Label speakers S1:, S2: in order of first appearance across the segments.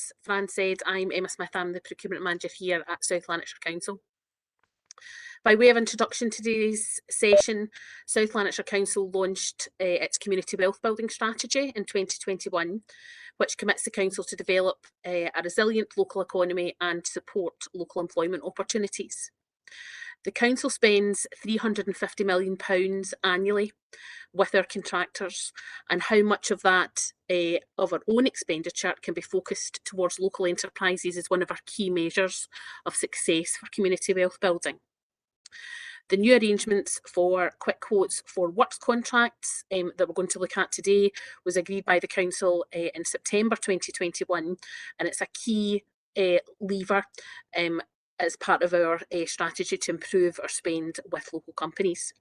S1: as Fran said, I'm Emma Smith. I'm the Procurement Manager here at South Lanarkshire Council. By way of introduction to today's session, South Lanarkshire Council launched its Community Wealth Building Strategy in 2021, which commits the Council to develop a resilient local economy and support local employment opportunities. The Council spends £350 million annually with our contractors, and how much of that of our own expenditure can be focused towards local enterprises is one of our key measures of success for community wealth building. The new arrangements for quick quotes for works contracts that we're going to look at today was agreed by the Council in September 2021, and it's a key lever as part of our strategy to improve our spend with local companies.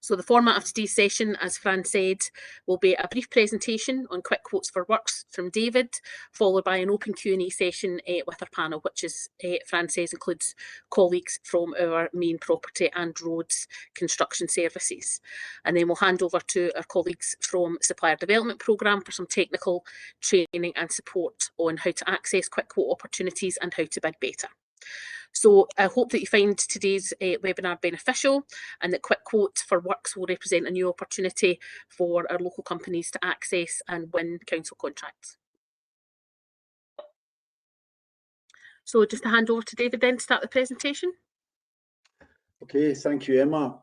S1: So the format of today's session, as Fran said, will be a brief presentation on quick quotes for works from David, followed by an open Q&A session with our panel, which, as Fran says, includes colleagues from our main property and roads construction services. And then we'll hand over to our colleagues from Supplier Development Programme for some technical training and support on how to access quick quote opportunities and how to bid better. So I hope that you find today's webinar beneficial, and that quick quotes for works will represent a new opportunity for our local companies to access and win council contracts. So just to hand over to David then to start the presentation.
S2: Okay, thank you, Emma.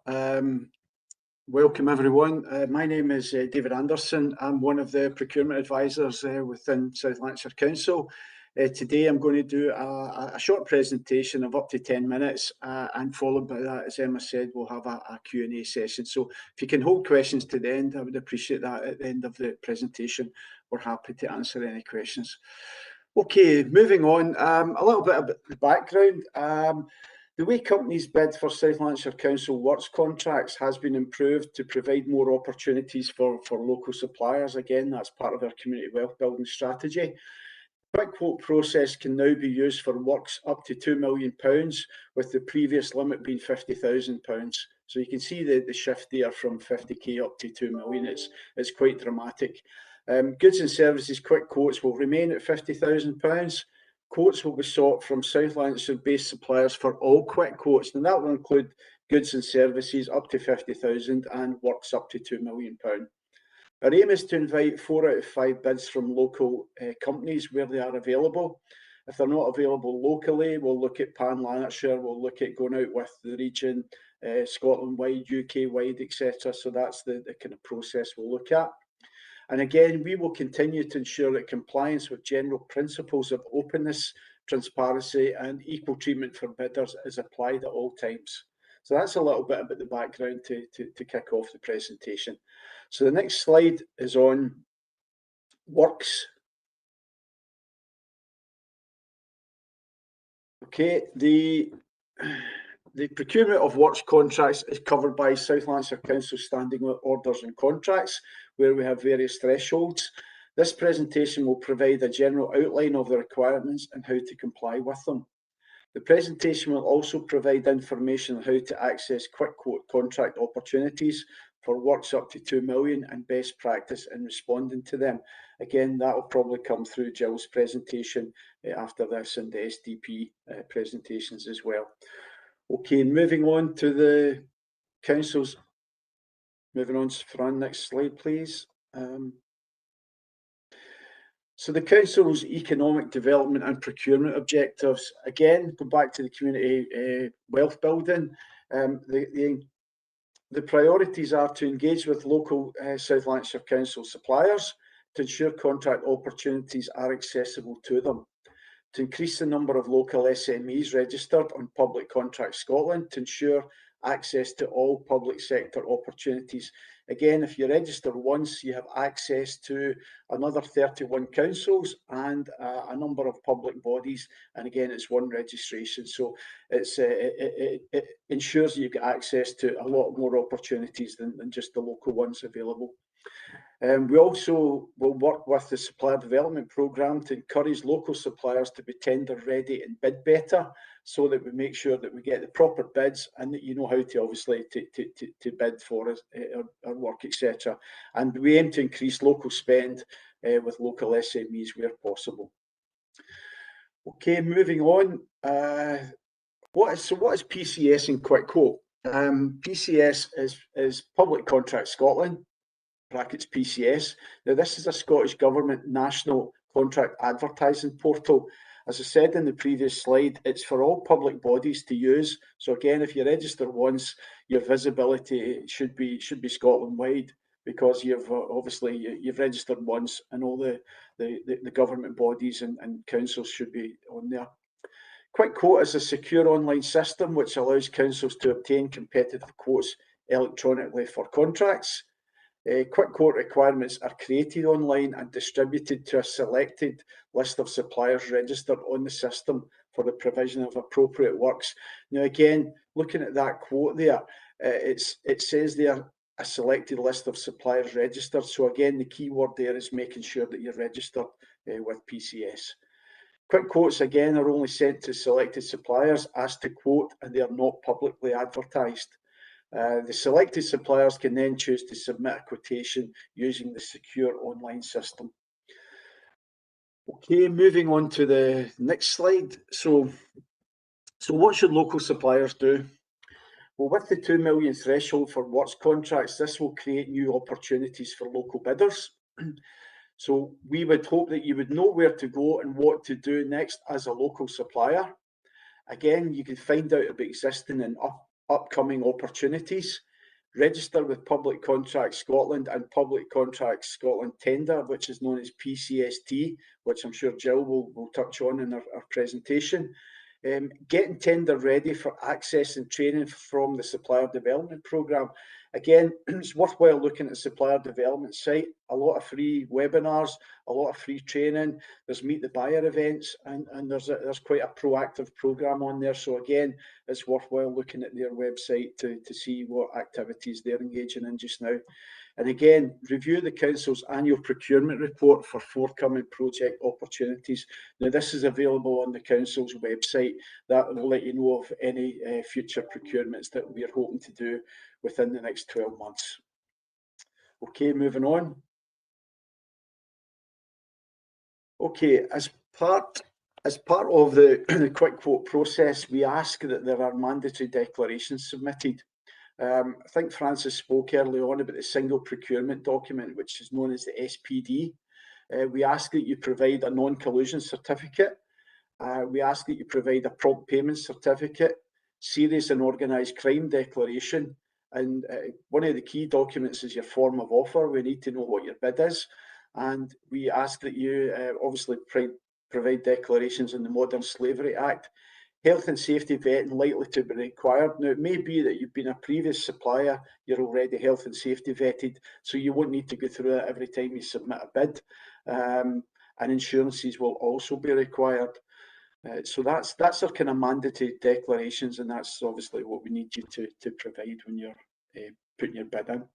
S2: Welcome everyone. My name is David Anderson. I'm one of the procurement advisors within South Lanarkshire Council. Today I'm going to do a short presentation of up to 10 minutes and followed by that, as Emma said, we'll have a Q&A session. So if you can hold questions to the end, I would appreciate that. At the end of the presentation, we're happy to answer any questions. Okay, moving on, a little bit about the background. The way companies bid for South Lanarkshire Council works contracts has been improved to provide more opportunities for local suppliers. Again, that's part of our community wealth building strategy. Quick quote process can now be used for works up to £2 million, with the previous limit being £50,000. So you can see the shift there from 50k up to 2 million. It's quite dramatic. Goods and services quick quotes will remain at £50,000. Quotes will be sought from South Lanarkshire based suppliers for all quick quotes, and that will include goods and services up to 50,000 and works up to £2 million. Our aim is to invite 4 out of 5 bids from local companies where they are available. If they're not available locally, we'll look at Pan Lanarkshire, we'll look at going out with the region, Scotland-wide, UK-wide, etc. So that's the kind of process we'll look at. And again, we will continue to ensure that compliance with general principles of openness, transparency and equal treatment for bidders is applied at all times. So that's a little bit about the background to kick off the presentation. So the next slide is on works. Okay, the procurement of works contracts is covered by South Lanarkshire Council standing orders and contracts, where we have various thresholds. This presentation will provide a general outline of the requirements and how to comply with them. The presentation will also provide information on how to access quick quote contract opportunities for works up to 2 million and best practice in responding to them. Again, that will probably come through Jill's presentation after this, and the SDP presentations as well. Okay, moving on to the council's, moving on to Fran, next slide please. So the council's economic development and procurement objectives, again, go back to the community wealth building. The priorities are to engage with local South Lanarkshire Council suppliers to ensure contract opportunities are accessible to them, to increase the number of local SMEs registered on Public Contract Scotland to ensure access to all public sector opportunities. Again, if you register once, you have access to another 31 councils and a number of public bodies. And again, it's one registration. So it ensures you get access to a lot more opportunities than just the local ones available. We also will work with the Supplier Development Programme to encourage local suppliers to be tender ready and bid better, so that we make sure that we get the proper bids and that you know how to obviously to bid for our work, etc. And we aim to increase local spend with local SMEs where possible. Okay, moving on. What is PCS in quick quote? PCS is Public Contract Scotland, brackets PCS. Now, this is a Scottish Government national contract advertising portal. As I said in the previous slide, it's for all public bodies to use. So again, if you register once, your visibility should be Scotland wide, because you've obviously you've registered once, and all the government bodies and councils should be on there. Quick Quote is a secure online system which allows councils to obtain competitive quotes electronically for contracts. Quick Quote requirements are created online and distributed to a selected list of suppliers registered on the system for the provision of appropriate works. Now, again, looking at that quote there, it says there a selected list of suppliers registered. So again, the key word there is making sure that you're registered with PCS. Quick Quotes, again, are only sent to selected suppliers asked to quote, and they are not publicly advertised. The selected suppliers can then choose to submit a quotation using the secure online system. Okay, moving on to the next slide. So what should local suppliers do? Well, with the 2 million threshold for works contracts, this will create new opportunities for local bidders. So we would hope that you would know where to go and what to do next as a local supplier. Again, you can find out about existing and upcoming opportunities. Register with Public Contracts Scotland and Public Contracts Scotland Tender, which is known as PCST, which I'm sure Jill will touch on in her presentation. Getting tender ready for access and training from the Supplier Development Programme. Again, it's worthwhile looking at the Supplier Development site. A lot of free webinars, a lot of free training. There's Meet the Buyer events, and there's quite a proactive programme on there. So again, it's worthwhile looking at their website to see what activities they're engaging in just now. And again, review the Council's annual procurement report for forthcoming project opportunities. Now, this is available on the Council's website. That will let you know of any future procurements that we are hoping to do within the next 12 months. Okay, moving on. Okay, as part of the Quick Quote process, we ask that there are mandatory declarations submitted. I think Francis spoke early on about the single procurement document, which is known as the SPD. We ask that you provide a non-collusion certificate. We ask that you provide a prompt payment certificate, serious and organised crime declaration, and one of the key documents is your form of offer. We need to know what your bid is, and we ask that you obviously provide declarations in the Modern Slavery Act. Health and safety vetting likely to be required. Now, it may be that you've been a previous supplier, you're already health and safety vetted, so you won't need to go through it every time you submit a bid. And insurances will also be required. So that's our kind of mandatory declarations, and that's obviously what we need you to provide when you're putting your bid in.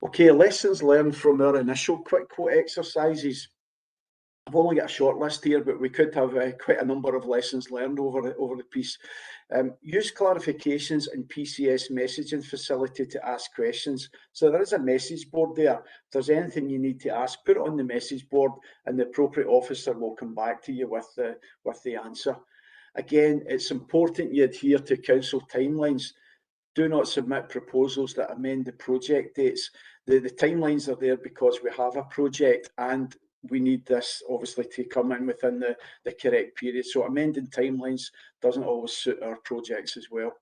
S2: Okay, lessons learned from our initial Quick Quote exercises. I've only got a short list here, but we could have quite a number of lessons learned over the piece. Use clarifications in PCS messaging facility to ask questions. So there is a message board there. If there's anything you need to ask, put it on the message board, and the appropriate officer will come back to you with the answer. Again, it's important you adhere to council timelines. Do not submit proposals that amend the project dates. The timelines are there because we have a project, and we need this obviously to come in within the correct period. So amending timelines doesn't always suit our projects as well.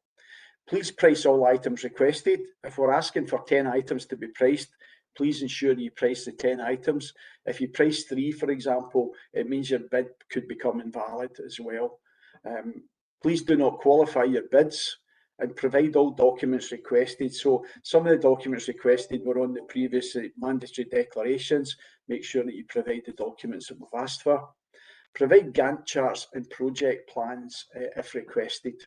S2: Please price all items requested. If we're asking for 10 items to be priced, please ensure you price the 10 items. If you price 3, for example, it means your bid could become invalid as well. Please do not qualify your bids, and provide all documents requested. So some of the documents requested were on the previous mandatory declarations. Make sure that you provide the documents that we've asked for. Provide Gantt charts and project plans if requested.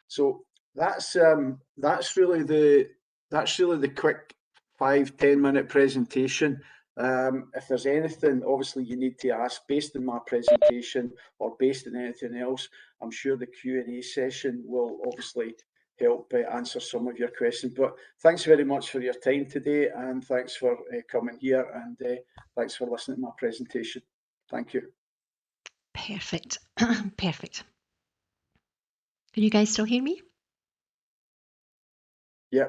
S2: So that's really the quick 5-10 minute presentation. If there's anything obviously you need to ask based on my presentation or based on anything else, I'm sure the Q&A session will obviously help answer some of your questions. But thanks very much for your time today, and thanks for coming here, and thanks for listening to my presentation. Thank you.
S3: Perfect. Perfect. Can you guys still hear me?
S2: Yeah.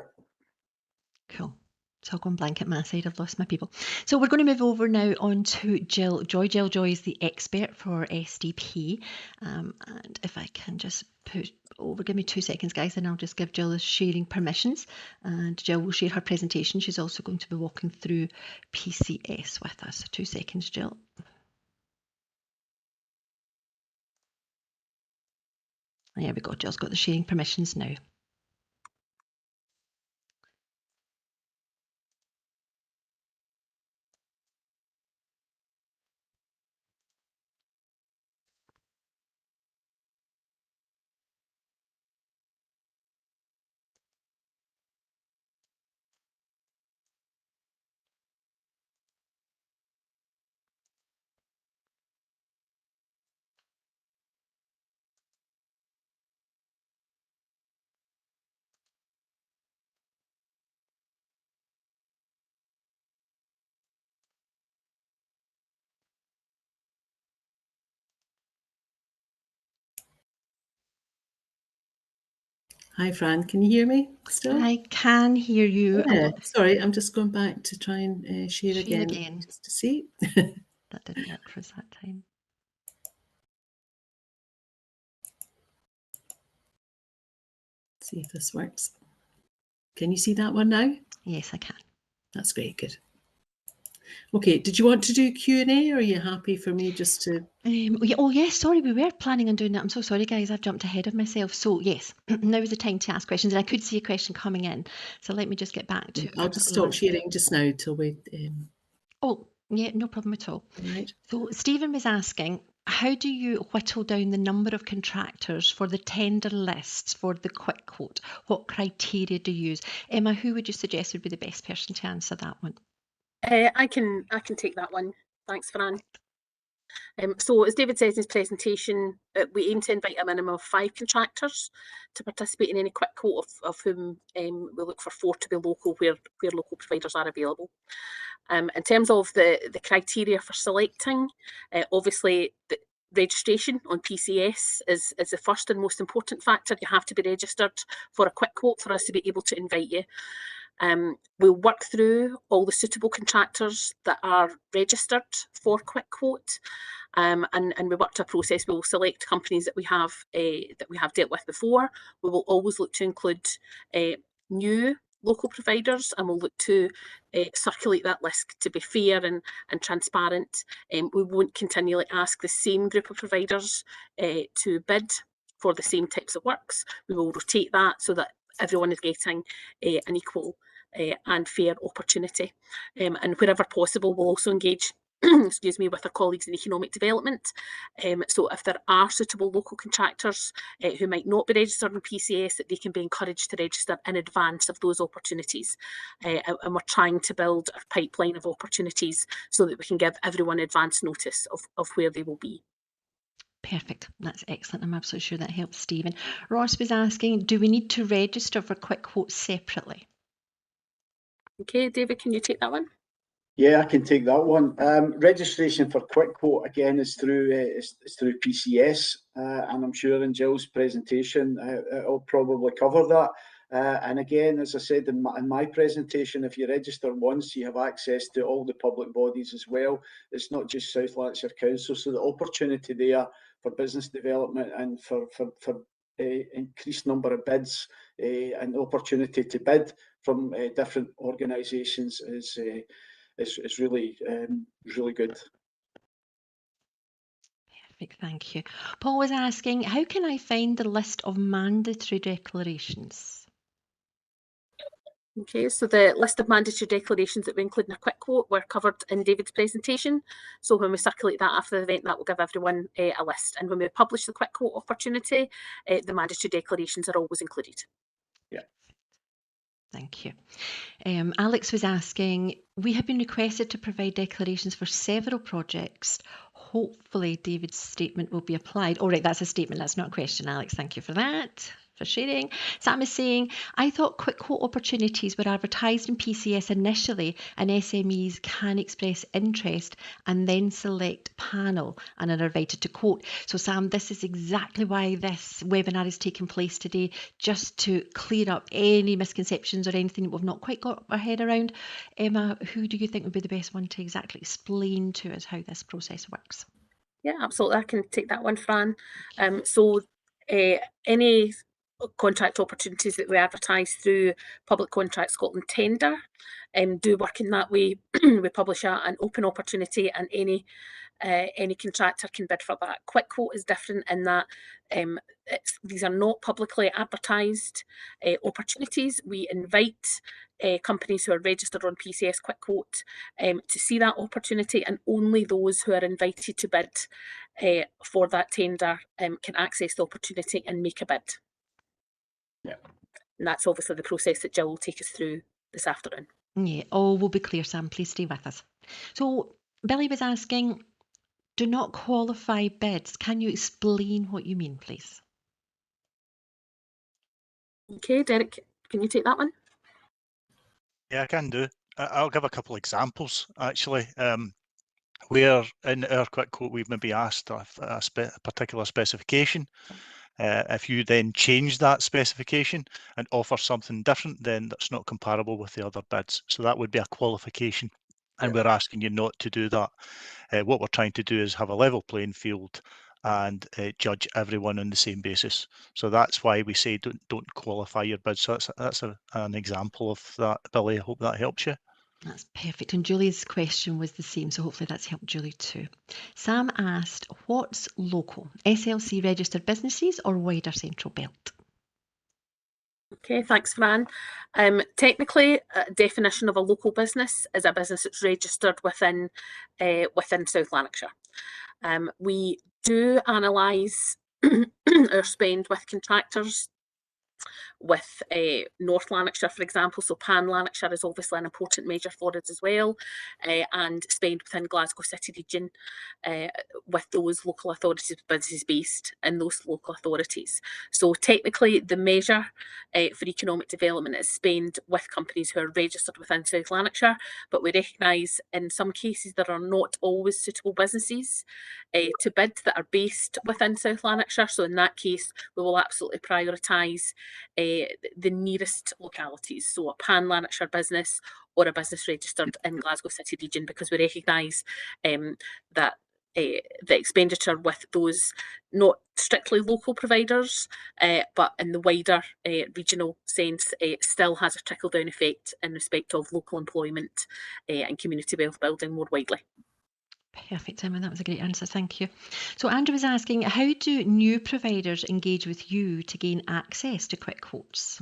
S3: Cool. It's all gone blank at my side. I've lost my people. So we're going to move over now on to Jill Joy. Jill Joy is the expert for SDP. And if I can just put over, give me 2 seconds, guys, and I'll just give Jill the sharing permissions. And Jill will share her presentation. She's also going to be walking through PCS with us. So 2 seconds, Jill. There we go. Jill's got the sharing permissions now.
S4: Hi, Fran. Can you hear me still?
S3: I can hear you.
S4: Yeah. Sorry, I'm just going back to try and share again, just to see.
S3: That didn't work for us that time.
S4: See if this works. Can you see that one now?
S3: Yes, I can.
S4: That's great. Good. Okay. Did you want to do Q&A, or are you happy for me just to?
S3: Oh yes, sorry, we were planning on doing that. I'm so sorry, guys. I've jumped ahead of myself. So yes, now is the time to ask questions, and I could see a question coming in. So let me just get back to.
S4: I'll just stop sharing just now till we.
S3: Oh yeah, no problem at all.
S4: All right.
S3: So Stephen was asking, how do you whittle down the number of contractors for the tender lists for the quick quote? What criteria do you use? Emma, who would you suggest would be the best person to answer that one?
S1: I can take that one. Thanks, Fran. So as David says in his presentation, we aim to invite a minimum of 5 contractors to participate in any quick quote, of whom we look for 4 to be local, where local providers are available. In terms of the criteria for selecting, obviously the registration on PCS is the first and most important factor. You have to be registered for a quick quote for us to be able to invite you. We'll work through all the suitable contractors that are registered for quick quote, and we work to a process. We will select companies that we have dealt with before. We will always look to include new local providers, and we'll look to circulate that list to be fair and transparent. We won't continually ask the same group of providers to bid for the same types of works. We will rotate that so that everyone is getting an equal and fair opportunity. And wherever possible, we'll also engage excuse me, with our colleagues in economic development. So if there are suitable local contractors who might not be registered in PCS, that they can be encouraged to register in advance of those opportunities. And we're trying to build a pipeline of opportunities so that we can give everyone advance notice of where they will be.
S3: Perfect. That's excellent. I'm absolutely sure that helps Stephen. Ross was asking, do we need to register for quick quotes separately?
S1: Okay, David, can you take that one?
S2: Yeah, I can take that one. Registration for quick quote again is through PCS, and I'm sure in Jill's presentation it'll probably cover that. And again, as I said in my presentation, if you register once, you have access to all the public bodies as well. It's not just South Lanarkshire Council, so the opportunity there for business development and for increased number of bids and opportunity to bid from different organisations is really good.
S3: Perfect, thank you. Paul was asking, how can I find the list of mandatory declarations?
S1: Okay, so the list of mandatory declarations that we include in a quick quote were covered in David's presentation. So when we circulate that after the event, that will give everyone a list. And when we publish the quick quote opportunity, the mandatory declarations are always included.
S2: Yeah.
S3: Thank you. Alex was asking, we have been requested to provide declarations for several projects. Hopefully David's statement will be applied. All right, that's a statement, that's not a question, Alex. Thank you for that. for sharing. Sam is saying, I thought quick quote opportunities were advertised in PCS initially and SMEs can express interest and then select panel and are invited to quote. So Sam, this is exactly why this webinar is taking place today, just to clear up any misconceptions or anything that we've not quite got our head around. Emma, who do you think would be the best one to exactly explain to us how this process works?
S1: Yeah, absolutely. I can take that one, Fran. Any contract opportunities that we advertise through Public Contract Scotland tender do work in that way. We publish an open opportunity, and any contractor can bid for that. Quick quote is different in that these are not publicly advertised opportunities. We invite companies who are registered on PCS Quick Quote to see that opportunity, and only those who are invited to bid for that tender can access the opportunity and make a bid.
S2: Yeah.
S1: And that's obviously the process that Jill will take us through this afternoon.
S3: Yeah, all will be clear, Sam. Please stay with us. So Billy was asking, do not qualify bids. Can you explain what you mean, please?
S1: Okay, Derek, can you take that one?
S5: Yeah, I can do. I'll give a couple examples, actually, where in our quick quote we've maybe asked a particular specification. If you then change that specification and offer something different, then that's not comparable with the other bids. So that would be a qualification, and we're asking you not to do that. What we're trying to do is have a level playing field and judge everyone on the same basis. So that's why we say don't qualify your bid. So that's an example of that, Billy. I hope that helps you.
S3: That's perfect. And Julie's question was the same, so hopefully that's helped Julie too. Sam asked, what's local? SLC registered businesses or wider Central Belt?
S1: Okay, thanks, Fran. Technically, a definition of a local business is a business that's registered within South Lanarkshire. We do analyse our spend with contractors with North Lanarkshire, for example. So Pan Lanarkshire is obviously an important measure for us as well, and spend within Glasgow City region with those local authorities, businesses based in those local authorities. So technically the measure for economic development is spend with companies who are registered within South Lanarkshire, but we recognise in some cases there are not always suitable businesses to bid that are based within South Lanarkshire. So in that case we will absolutely prioritise the nearest localities, so a Pan Lanarkshire business or a business registered in Glasgow City region, because we recognise that the expenditure with those not strictly local providers, but in the wider regional sense, still has a trickle-down effect in respect of local employment and community wealth building more widely.
S3: Perfect, Emma. That was a great answer. Thank you. So Andrew was asking, how do new providers engage with you to gain access to quick quotes?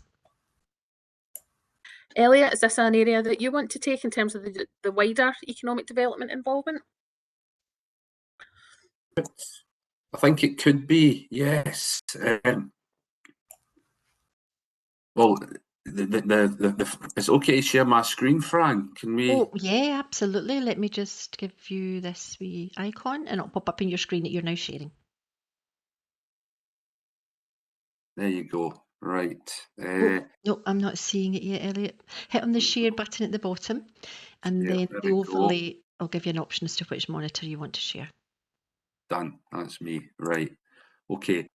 S1: Elliot, is this an area that you want to take in terms of the wider economic development involvement?
S6: I think it could be, yes. Well, it's okay to share my screen, Fran. Can we?
S3: Oh, yeah, absolutely. Let me just give you this wee icon and it'll pop up in your screen that you're now sharing.
S6: There you go. Right.
S3: Oh, no, I'm not seeing it yet, Elliot. Hit on the share button at the bottom, and
S6: Yeah,
S3: then
S6: there
S3: the
S6: we go.
S3: overlay will give you an option as to which monitor you want to share.
S6: Done. That's me. Right. Okay.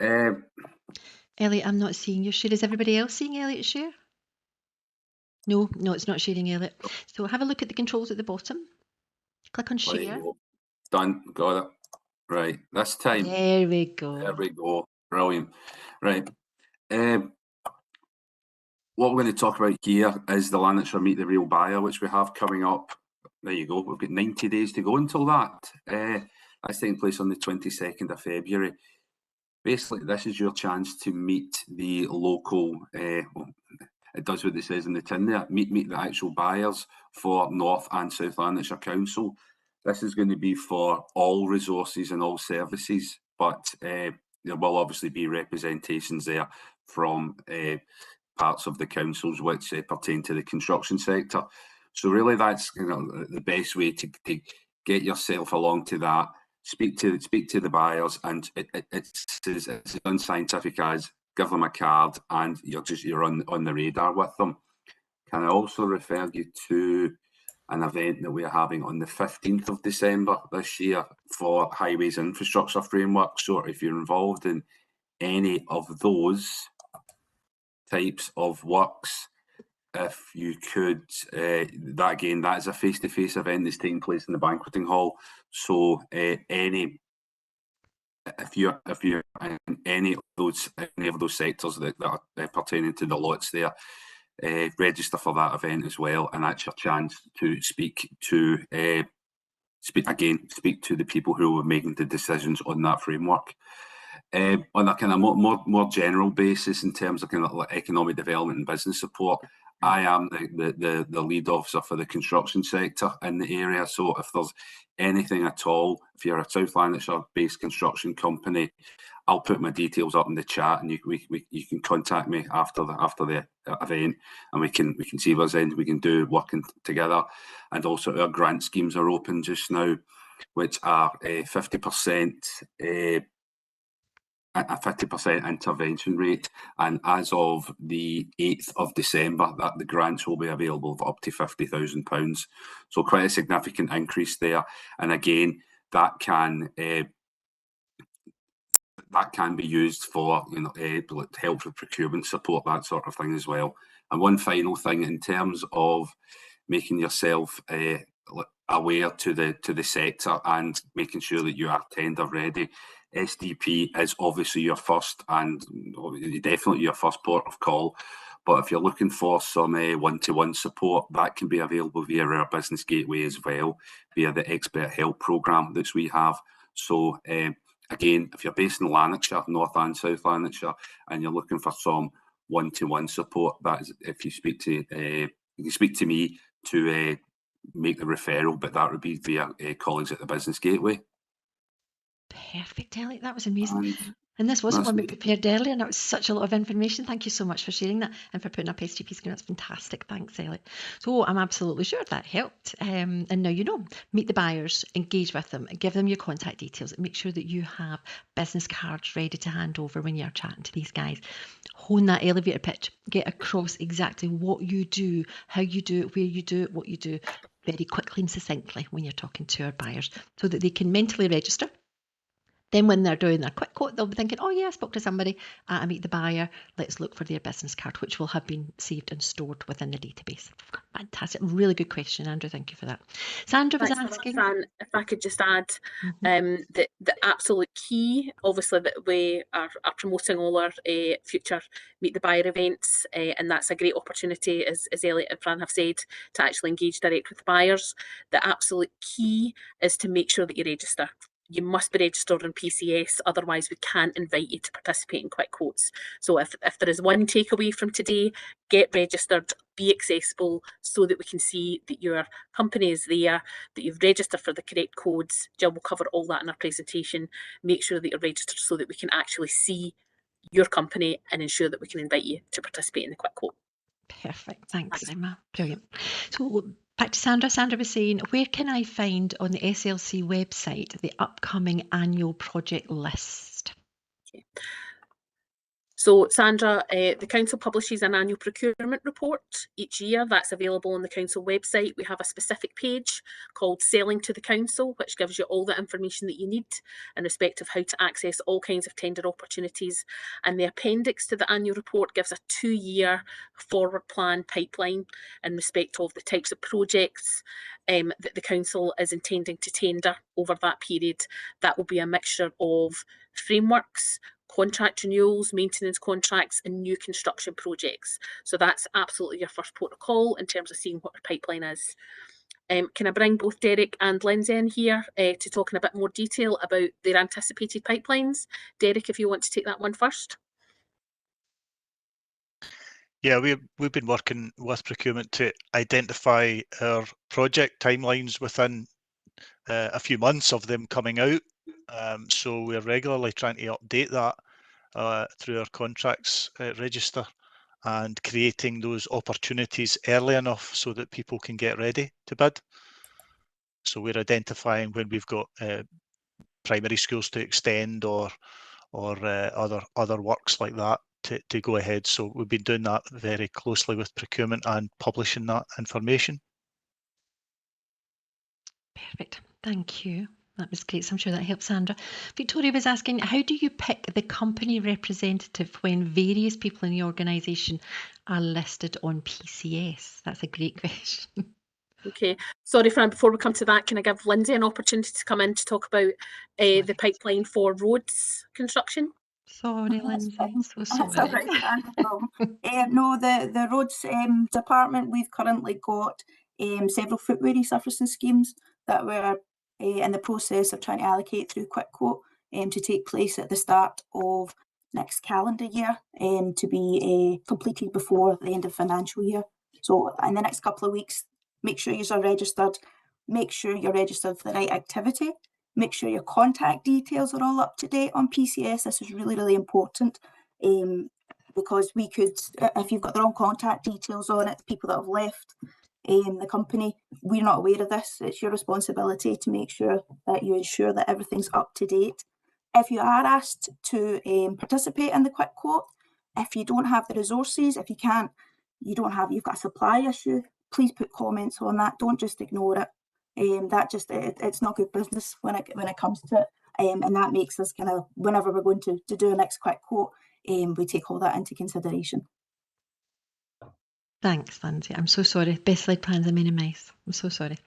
S3: Elliot, I'm not seeing your share. Is everybody else seeing Elliot's share? No, it's not sharing, Elliot. So have a look at the controls at the bottom. Click on
S6: There you
S3: share.
S6: go. Done. Got it. Right. This time.
S3: There we go.
S6: There we go. Brilliant. Right. What we're going to talk about here is the Lanarkshire Meet the Real Buyer, which we have coming up. There you go. We've got 90 days to go until that. That's taking place on the 22nd of February. Basically, this is your chance to meet the local, well, it does what it says in the tin there, meet the actual buyers for North and South Lanarkshire Council. This is going to be for all resources and all services, but there will obviously be representations there from parts of the councils which pertain to the construction sector. So really that's the best way to get yourself along to that, speak to the buyers, and it's as unscientific as give them a card, and you're on the radar with them. Can I also refer you to an event that we're having on the 15th of December this year for Highways Infrastructure Framework? So if you're involved in any of those types of works, if you could, that is a face-to-face event that's taking place in the banqueting hall. So if you're in any of those sectors that are pertaining to the lots there, register for that event as well, and that's your chance to speak to the people who are making the decisions on that framework. On a kind of more general basis, in terms of kind of like economic development and business support, I am the lead officer for the construction sector in the area. So if there's anything at all, if you're a South Lanarkshire-based construction company, I'll put my details up in the chat, and you can contact me after the event, and we can see if there's anything we can do working together. And also, our grant schemes are open just now, which are 50%. A 50% intervention rate, and as of the 8th of December, that the grants will be available for up to £50,000. So quite a significant increase there. And again, that can be used for help with procurement support, that sort of thing as well. And one final thing, in terms of making yourself aware to the sector and making sure that you are tender ready, SDP is obviously your first and definitely your first port of call. But if you're looking for some one-to-one support, that can be available via our business gateway as well, via the expert help programme that we have. So again, if you're based in Lanarkshire, North and South Lanarkshire, and you're looking for some one-to-one support, that is, if you speak to you can speak to me to make the referral, but that would be via colleagues at the business gateway.
S3: Perfect, Elliot. That was amazing. And this wasn't one we prepared earlier, and that was such a lot of information. Thank you so much for sharing that and for putting up STP screen. That's fantastic. Thanks, Elliot. So I'm absolutely sure that helped. And now you know, meet the buyers, engage with them, give them your contact details, and make sure that you have business cards ready to hand over when you're chatting to these guys. Hone that elevator pitch. Get across exactly what you do, how you do it, where you do it, what you do, very quickly and succinctly when you're talking to our buyers, so that they can mentally register. Then when they're doing their quick quote, they'll be thinking, oh yeah, I spoke to somebody, I meet the buyer, let's look for their business card, which will have been saved and stored within the database. Fantastic. Really good question, Andrew. Thank you for that. Sandra was asking.
S1: Fran, if I could just add, the absolute key, obviously, that we are promoting all our future Meet the Buyer events, and that's a great opportunity, as Elliot and Fran have said, to actually engage direct with buyers. The absolute key is to make sure that you register. You must be registered on PCS, otherwise we can't invite you to participate in quick quotes. So if there is one takeaway from today, get registered, be accessible, so that we can see that your company is there, that you've registered for the correct codes. Jill will cover all that in our presentation. Make sure that you're registered so that we can actually see your company and ensure that we can invite you to participate in the quick quote.
S3: Perfect. Thanks, Emma. Brilliant. So back to Sandra. Sandra was saying, where can I find on the SLC website the upcoming annual project list?
S1: Okay. So Sandra, the Council publishes an annual procurement report each year. That's available on the Council website. We have a specific page called Selling to the Council, which gives you all the information that you need in respect of how to access all kinds of tender opportunities. And the appendix to the annual report gives a 2-year forward plan pipeline in respect of the types of projects that the Council is intending to tender over that period. That will be a mixture of frameworks, contract renewals, maintenance contracts, and new construction projects. So that's absolutely your first port of call in terms of seeing what our pipeline is. Can I bring both Derek and Lindsay in here to talk in a bit more detail about their anticipated pipelines? Derek, if you want to take that one first.
S5: Yeah, we've been working with procurement to identify our project timelines within a few months of them coming out. So we're regularly trying to update that through our contracts register and creating those opportunities early enough so that people can get ready to bid. So we're identifying when we've got primary schools to extend or other works like that to go ahead. So we've been doing that very closely with procurement and publishing that information.
S3: Perfect. Thank you. That was great. So I'm sure that helps Sandra. Victoria was asking, how do you pick the company representative when various people in the organisation are listed on PCS? That's a great question.
S1: Okay, sorry, Fran, before we come to that, can I give Lindsay an opportunity to come in to talk about the pipeline for roads construction?
S3: Sorry,
S7: That's
S3: Lindsay.
S7: fine.
S3: So
S7: That's
S3: sorry.
S7: all right, no problem. No, the roads department, we've currently got several footway resurfacing schemes that we're in the process of trying to allocate through Quick Quote to take place at the start of next calendar year to be completed before the end of financial year. So in the next couple of weeks, make sure you're registered, make sure you're registered for the right activity, make sure your contact details are all up to date on PCS. This is really, really important because we could, if you've got the wrong contact details on it, people that have left the company, we're not aware of this. It's your responsibility to make sure that you ensure that everything's up to date. If you are asked to participate in the Quick Quote, if you don't have the resources, if you can't, you've got a supply issue, please put comments on that. Don't just ignore it. It's not good business when it comes to it. And that makes us kind of, whenever we're going to do a next Quick Quote, we take all that into consideration.
S3: Thanks, Lindsay. I'm so sorry. Best laid plans are made of mice. I'm so sorry.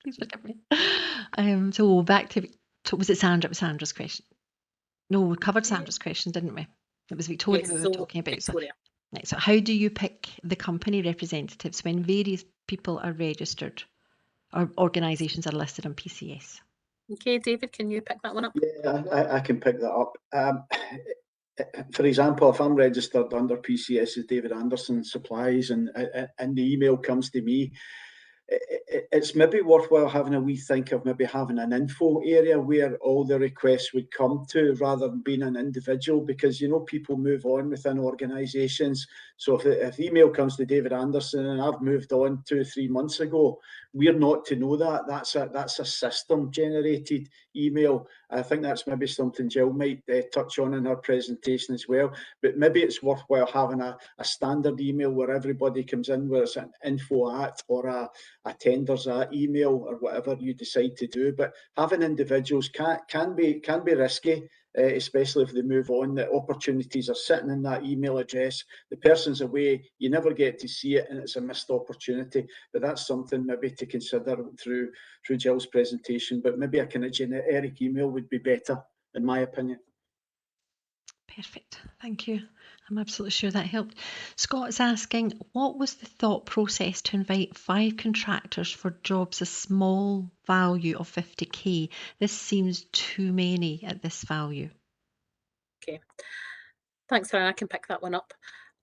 S3: Please forgive me. So back to, was it Sandra? It was Sandra's question. No, we covered Sandra's question, didn't we? It was Victoria we were talking about.
S1: Victoria.
S3: So how do you pick the company representatives when various people are registered or organisations are listed on PCS?
S1: Okay, David, can you pick that one up?
S2: Yeah, I can pick that up. For example, if I'm registered under PCS as David Anderson Supplies and the email comes to me, it's maybe worthwhile having a wee think of maybe having an info area where all the requests would come to rather than being an individual, because people move on within organisations. So if the email comes to David Anderson and I've moved on 2 or 3 months ago, we're not to know that. That's a system generated email. I think that's maybe something Jill might touch on in her presentation as well. But maybe it's worthwhile having a standard email where everybody comes in, where it's an info at or a tenders email or whatever you decide to do. But having individuals can be risky, especially if they move on. The opportunities are sitting in that email address. The person's away, you never get to see it, and it's a missed opportunity. But that's something maybe to consider through Jill's presentation. But maybe a kind of generic email would be better, in my opinion.
S3: Perfect. Thank you. I'm absolutely sure that helped. Scott's asking, what was the thought process to invite 5 contractors for jobs a small value of 50k? This seems too many at this value.
S1: Okay. Thanks, Fran. I can pick that one up.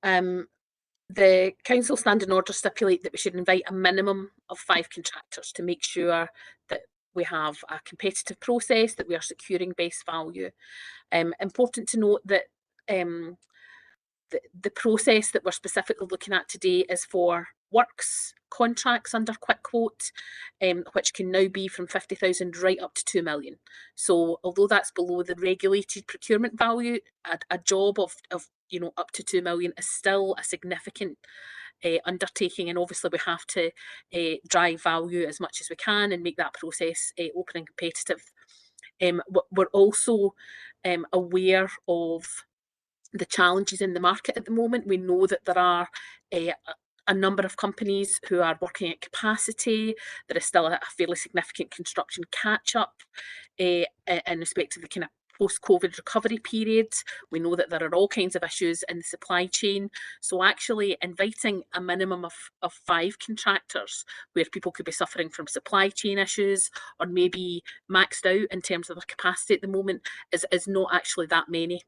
S1: The council standing order stipulate that we should invite a minimum of 5 contractors to make sure that we have a competitive process, that we are securing base value. Important to note that the process that we're specifically looking at today is for works contracts under Quick Quote, which can now be from 50,000 right up to 2 million. So although that's below the regulated procurement value, a job of up to 2 million is still a significant undertaking, and obviously we have to drive value as much as we can and make that process open and competitive. We're also aware of the challenges in the market at the moment. We know that there are a number of companies who are working at capacity. There is still a fairly significant construction catch-up in respect to the kind of post-COVID recovery period. We know that there are all kinds of issues in the supply chain. So actually inviting a minimum of 5 contractors where people could be suffering from supply chain issues or maybe maxed out in terms of their capacity at the moment is not actually that many.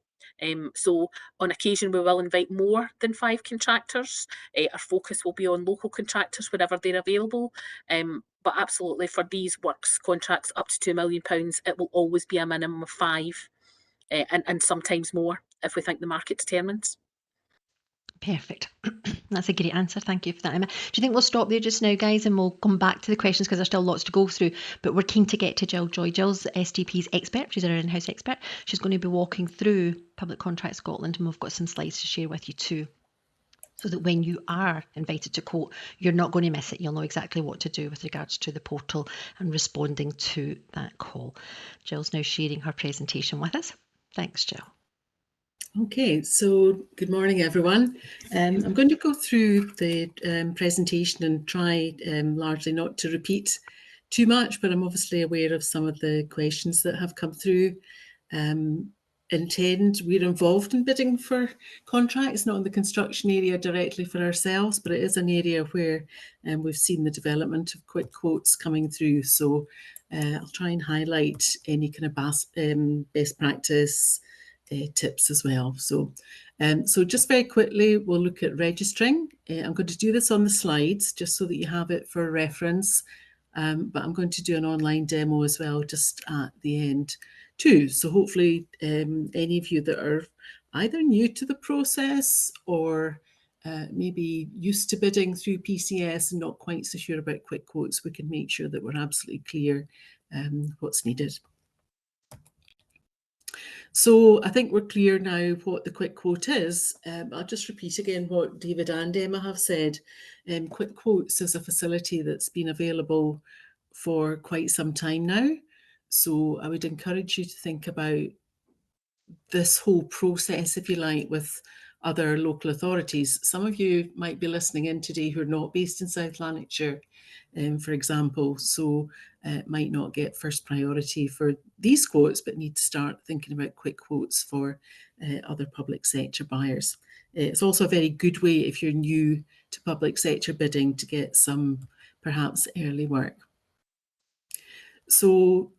S1: So on occasion we will invite more than 5 contractors. Our focus will be on local contractors wherever they're available. But absolutely for these works contracts up to £2 million, it will always be a minimum of 5 and sometimes more if we think the market determines.
S3: Perfect. That's a great answer. Thank you for that, Emma. Do you think we'll stop there just now, guys, and we'll come back to the questions because there's still lots to go through, but we're keen to get to Jill Joy. Jill's STP's expert. She's our in-house expert. She's going to be walking through Public Contract Scotland, and we've got some slides to share with you too, so that when you are invited to quote, you're not going to miss it. You'll know exactly what to do with regards to the portal and responding to that call. Jill's now sharing her presentation with us. Thanks, Jill.
S4: Okay, so good morning, everyone. I'm going to go through the presentation and try largely not to repeat too much, but I'm obviously aware of some of the questions that have come through. We're involved in bidding for contracts, not in the construction area directly for ourselves, but it is an area where we've seen the development of quick quotes coming through. So I'll try and highlight any kind of best practice tips as well. So just very quickly, we'll look at registering. I'm going to do this on the slides just so that you have it for reference, but I'm going to do an online demo as well just at the end too. So hopefully any of you that are either new to the process or maybe used to bidding through PCS and not quite so sure about quick quotes, we can make sure that we're absolutely clear what's needed. So I think we're clear now what the quick quote is. I'll just repeat again what David and Emma have said. Quick quotes is a facility that's been available for quite some time now. So I would encourage you to think about this whole process, if you like, with other local authorities. Some of you might be listening in today who are not based in South Lanarkshire, for example, so might not get first priority for these quotes, but need to start thinking about quick quotes for other public sector buyers. It's also a very good way if you're new to public sector bidding to get some perhaps early work. So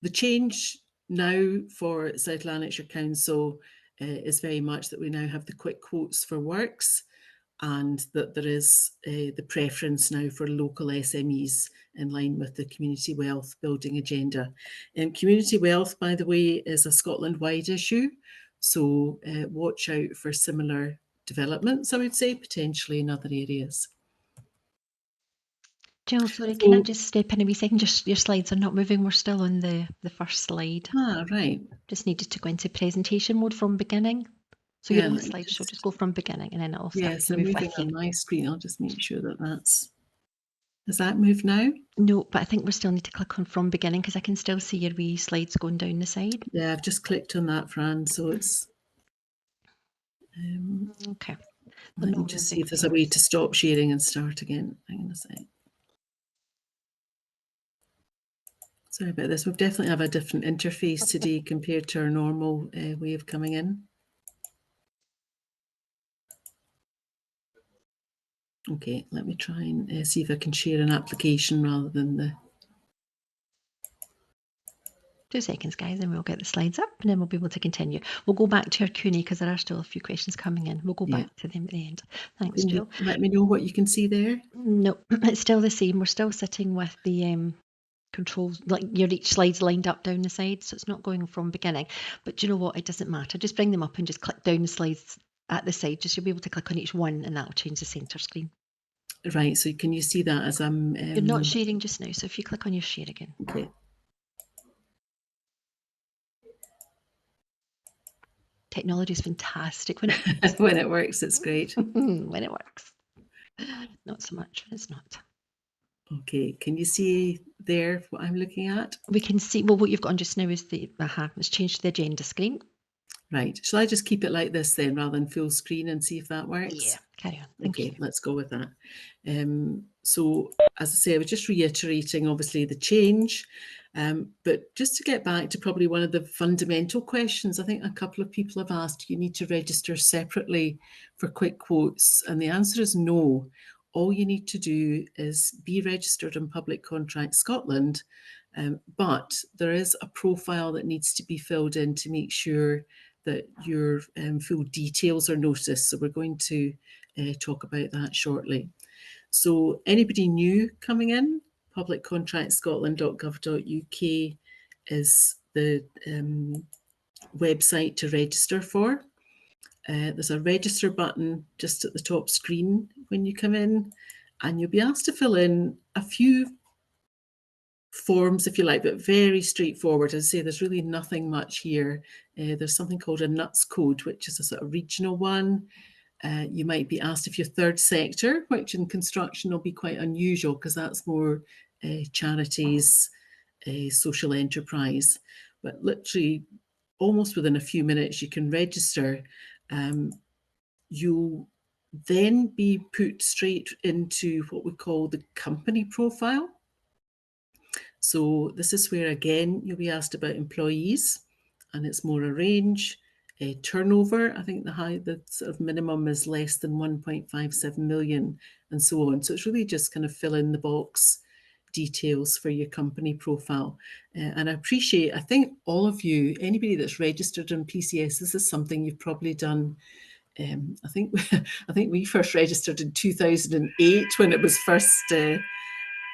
S4: the change now for South Lanarkshire Council is very much that we now have the quick quotes for works, and that there is the preference now for local SMEs in line with the community wealth building agenda. Community wealth, by the way, is a Scotland-wide issue, so watch out for similar developments, I would say, potentially in other areas.
S3: Jill, sorry, can I just step in a wee second? Just your slides are not moving. We're still on the first slide.
S4: Ah, right.
S3: Just needed to go into presentation mode from beginning. So
S4: Yeah,
S3: you're on the slide, so just go from beginning and then it'll start
S4: yes,
S3: to
S4: I'm
S3: move
S4: moving
S3: with you.
S4: on my screen. I'll just make sure that that's... Has that moved now?
S3: No, but I think we still need to click on from beginning because I can still see your wee slides going down the side.
S4: Yeah, I've just clicked on that, Fran, so it's...
S3: Okay.
S4: Let me just see if there's a way to stop sharing and start again. Hang on a sec. Sorry about this. We definitely have a different interface today compared to our normal way of coming in. Okay, let me try and see if I can share an application rather than the...
S3: 2 seconds, guys, and we'll get the slides up and then we'll be able to continue. We'll go back to our Q&A because there are still a few questions coming in. We'll go back to them at the end. Thanks,
S4: Can
S3: Jill.
S4: you let me know what you can see there?
S3: No, it's still the same. We're still sitting with the controls, like each slide's lined up down the side, so it's not going from beginning. But do you know what? It doesn't matter. Just bring them up and just click down the slides at the side. Just you'll be able to click on each one and that'll change the centre screen.
S4: Right, so can you see that as I'm...
S3: You're not sharing just now, so if you click on your share again.
S4: Okay.
S3: Technology is fantastic when it works.
S4: When it works, it's great.
S3: When it works. Not so much when it's not.
S4: Okay, can you see there what I'm looking at?
S3: We can see, well, what you've got on just now is the, it's changed to the agenda screen.
S4: Right, shall I just keep it like this then rather than full screen and see if that works?
S3: Yeah, carry on. Thank you.
S4: Let's go with that. So as I say, I was just reiterating obviously the change, but just to get back to probably one of the fundamental questions, I think a couple of people have asked, you need to register separately for quick quotes, and the answer is no. All you need to do is be registered on Public Contract Scotland, but there is a profile that needs to be filled in to make sure that your full details are noticed. So we're going to talk about that shortly. So anybody new coming in, publiccontractscotland.gov.uk is the website to register for. There's a register button just at the top screen when you come in, and you'll be asked to fill in a few forms, if you like, but very straightforward. As I say, there's really nothing much here. There's something called a NUTS code, which is a sort of regional one. You might be asked if you're third sector, which in construction will be quite unusual because that's more charities, social enterprise. But literally, almost within a few minutes, you can register. You'll then be put straight into what we call the company profile. So this is where, again, you'll be asked about employees, and it's more a range. Turnover, I think the sort of minimum is less than 1.57 million, and so on. So it's really just kind of fill in the box details for your company profile. And I think all of you, anybody that's registered on PCS, this is something you've probably done. I think we first registered in 2008 when it was first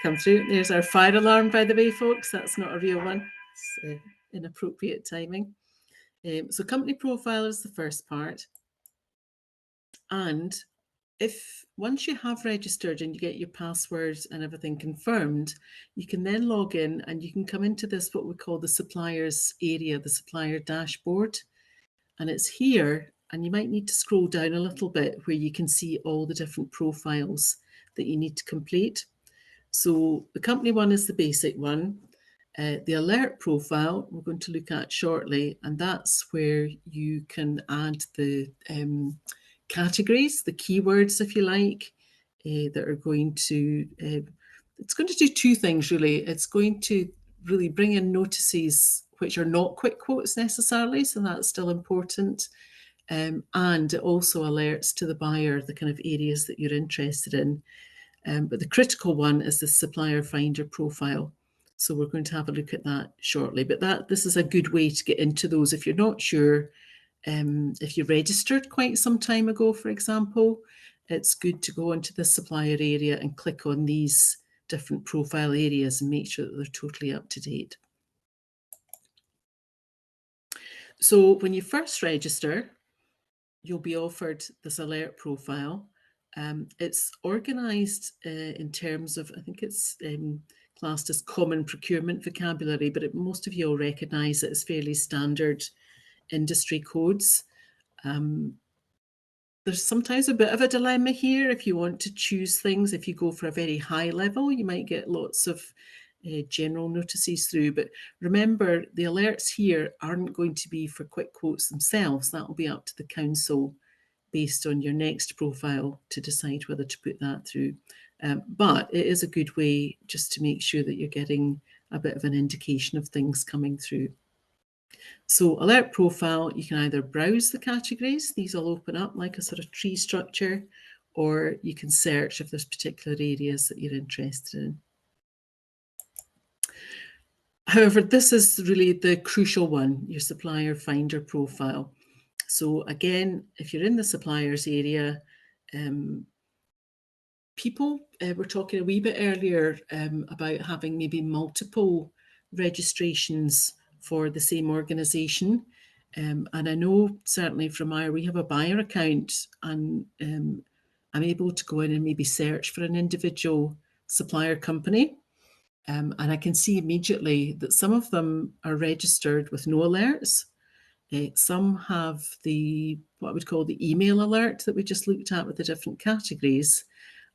S4: come through. There's our fire alarm, by the way, folks. That's not a real one. It's inappropriate timing. So company profile is the first part. And if once you have registered and you get your passwords and everything confirmed, you can then log in and you can come into this, what we call the suppliers area, the supplier dashboard. And it's here, and you might need to scroll down a little bit where you can see all the different profiles that you need to complete. So the company one is the basic one. The alert profile we're going to look at shortly, and that's where you can add the categories, the keywords, if you like, that are going to, it's going to do two things really. It's going to really bring in notices which are not quick quotes necessarily, so that's still important. And it also alerts to the buyer the kind of areas that you're interested in. But the critical one is the supplier finder profile. So we're going to have a look at that shortly. But this is a good way to get into those. If you're not sure, if you registered quite some time ago, for example, it's good to go into the supplier area and click on these different profile areas and make sure that they're totally up to date. So when you first register, you'll be offered this alert profile. It's organised in terms of, I think it's classed as common procurement vocabulary, but most of you will recognise it as fairly standard industry codes. There's sometimes a bit of a dilemma here if you want to choose things. If you go for a very high level, you might get lots of general notices through. But remember, the alerts here aren't going to be for quick quotes themselves. That will be up to the council based on your next profile to decide whether to put that through. But it is a good way just to make sure that you're getting a bit of an indication of things coming through. So alert profile, you can either browse the categories, these will open up like a sort of tree structure, or you can search if there's particular areas that you're interested in. However, this is really the crucial one, your supplier finder profile. So again, if you're in the suppliers area, people were talking a wee bit earlier about having maybe multiple registrations for the same organisation. And I know certainly from we have a buyer account, and I'm able to go in and maybe search for an individual supplier company. And I can see immediately that some of them are registered with no alerts. Some have what I would call the email alert that we just looked at with the different categories.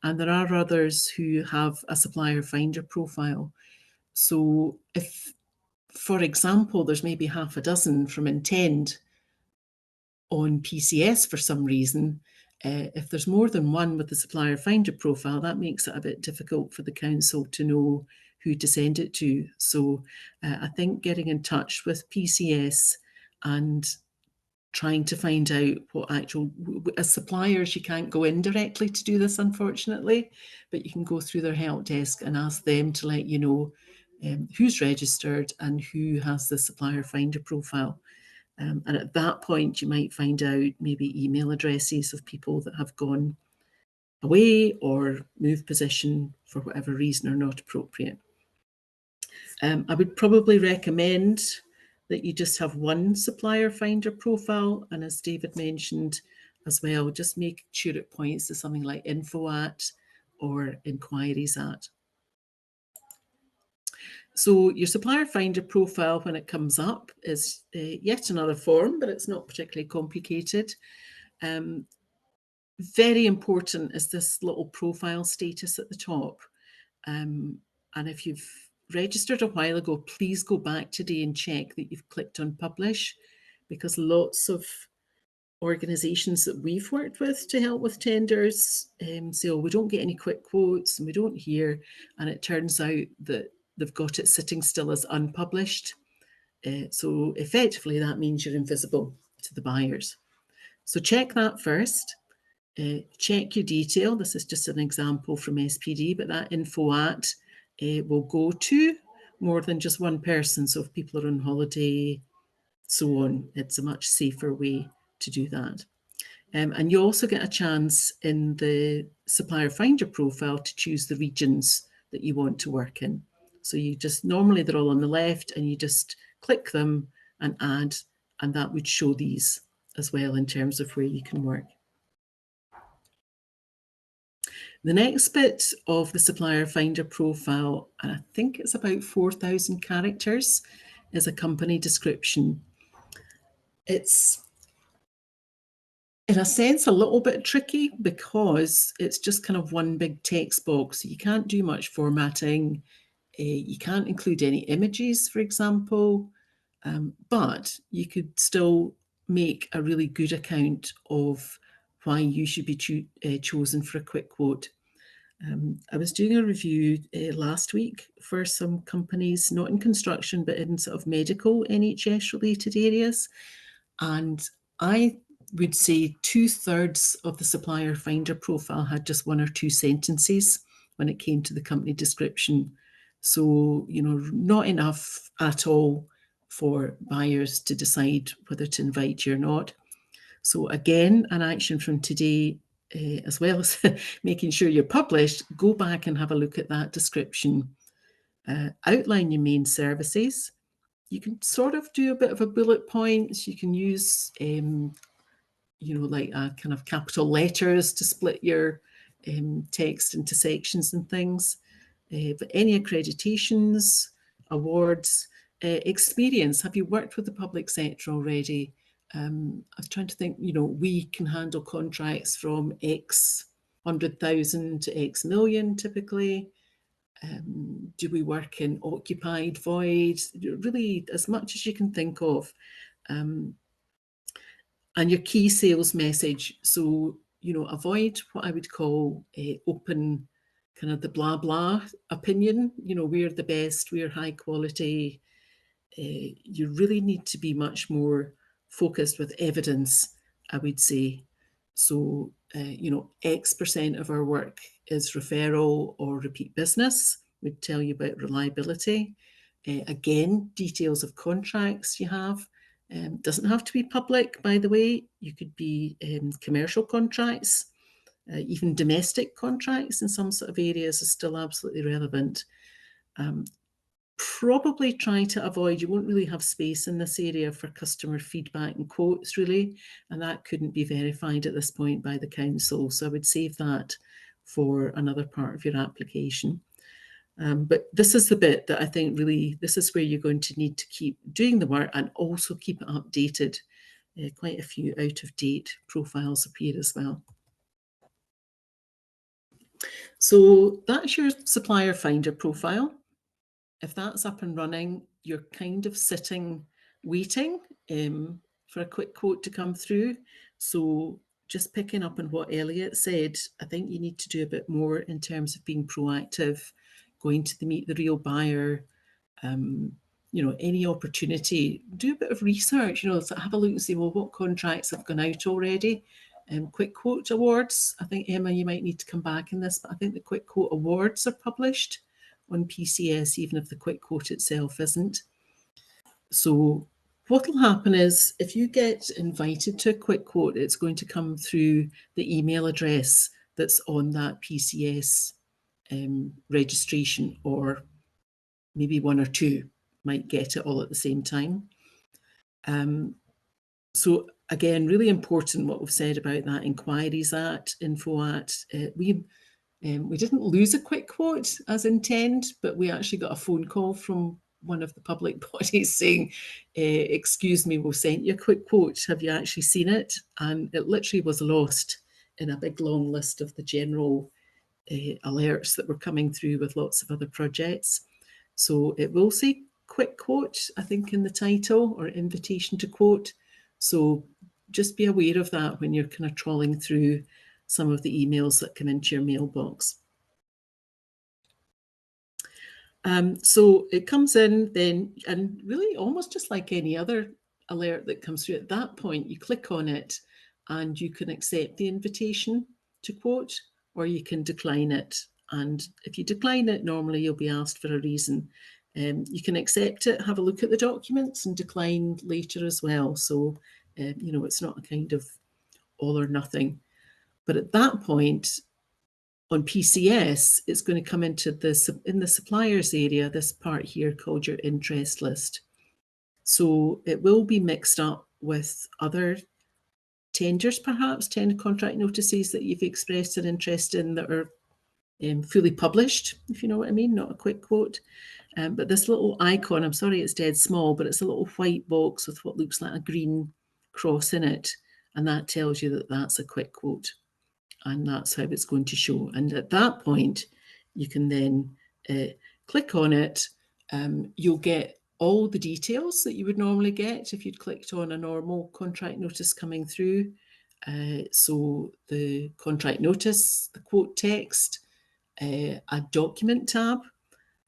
S4: And there are others who have a supplier finder profile. So if, for example, there's maybe half a dozen from Intend on PCS for some reason, if there's more than one with the supplier finder profile, that makes it a bit difficult for the council to know who to send it to. So I think getting in touch with PCS and trying to find out what as suppliers, you can't go in directly to do this, unfortunately, but you can go through their help desk and ask them to let you know who's registered and who has the supplier finder profile. And at that point, you might find out maybe email addresses of people that have gone away or moved position for whatever reason are not appropriate. I would probably recommend that you just have one supplier finder profile, and as David mentioned as well, just make sure it points to something like info at or inquiries at. So your supplier finder profile, when it comes up, is yet another form, but it's not particularly complicated. Very important is this little profile status at the top. And if you've registered a while ago, please go back today and check that you've clicked on publish, because lots of organisations that we've worked with to help with tenders say, oh, we don't get any quick quotes and we don't hear, and it turns out that they've got it sitting still as unpublished. So effectively that means you're invisible to the buyers. So check that first. Check your detail. This is just an example from SPD, but that info at will go to more than just one person. So if people are on holiday, so on, it's a much safer way to do that. And you also get a chance in the supplier finder profile to choose the regions that you want to work in. So you just, normally they're all on the left, and you just click them and add, and that would show these as well in terms of where you can work. The next bit of the supplier finder profile, and I think it's about 4,000 characters, is a company description. It's, in a sense, a little bit tricky because it's just kind of one big text box. You can't do much formatting. You can't include any images, for example, but you could still make a really good account of why you should be chosen for a quick quote. I was doing a review last week for some companies, not in construction, but in sort of medical NHS related areas. And I would say 2/3 of the supplier finder profile had just one or two sentences when it came to the company description. So, you know, not enough at all for buyers to decide whether to invite you or not. So again, an action from today, as well as making sure you're published, go back and have a look at that description. Outline your main services. You can sort of do a bit of a bullet points. You can use, you know, like a kind of capital letters to split your text into sections and things. But any accreditations, awards, experience. Have you worked with the public sector already? I'm trying to think, you know, we can handle contracts from X 100,000 to X million typically. Do we work in occupied void? Really, as much as you can think of. And your key sales message. So, you know, avoid what I would call open, kind of the blah, blah opinion. You know, we're the best, we're high quality. You really need to be much more focused with evidence, I would say. So, you know, X% of our work is referral or repeat business. We'd tell you about reliability. Again, details of contracts you have. Doesn't have to be public, by the way. You could be commercial contracts, even domestic contracts in some sort of areas is still absolutely relevant. Probably try to avoid, you won't really have space in this area for customer feedback and quotes really, and that couldn't be verified at this point by the council. So I would save that for another part of your application. But this is the bit that I think really, this is where you're going to need to keep doing the work and also keep it updated. Quite a few out of date profiles appear as well. So that's your supplier finder profile. If that's up and running, you're kind of sitting, waiting for a quick quote to come through. So just picking up on what Elliot said, I think you need to do a bit more in terms of being proactive, going to the meet the real buyer, you know, any opportunity, do a bit of research, you know, so have a look and see, well, what contracts have gone out already? Quick quote awards, I think, Emma, you might need to come back in this, but I think the quick quote awards are published on PCS, even if the quick quote itself isn't. So what will happen is if you get invited to a quick quote, it's going to come through the email address that's on that PCS registration, or maybe one or two might get it all at the same time. So again, really important what we've said about that inquiries at, info at. We didn't lose a quick quote as intended, but we actually got a phone call from one of the public bodies saying, excuse me, we've sent you a quick quote. Have you actually seen it? And it literally was lost in a big long list of the general alerts that were coming through with lots of other projects. So it will say quick quote, I think, in the title, or invitation to quote. So just be aware of that when you're kind of trawling through some of the emails that come into your mailbox. So it comes in then, and really almost just like any other alert that comes through, at that point you click on it and you can accept the invitation to quote, or you can decline it. And if you decline it, normally you'll be asked for a reason. You can accept it, have a look at the documents, and decline later as well. So, you know, it's not a kind of all or nothing. But at that point, on PCS, it's going to come into in the suppliers area, this part here called your interest list. So it will be mixed up with other tenders, perhaps, tender contract notices that you've expressed an interest in that are fully published, if you know what I mean, not a quick quote. But this little icon, I'm sorry it's dead small, but it's a little white box with what looks like a green cross in it. And that tells you that that's a quick quote. And that's how it's going to show. And at that point, you can then click on it. You'll get all the details that you would normally get if you'd clicked on a normal contract notice coming through. So the contract notice, the quote text, a document tab,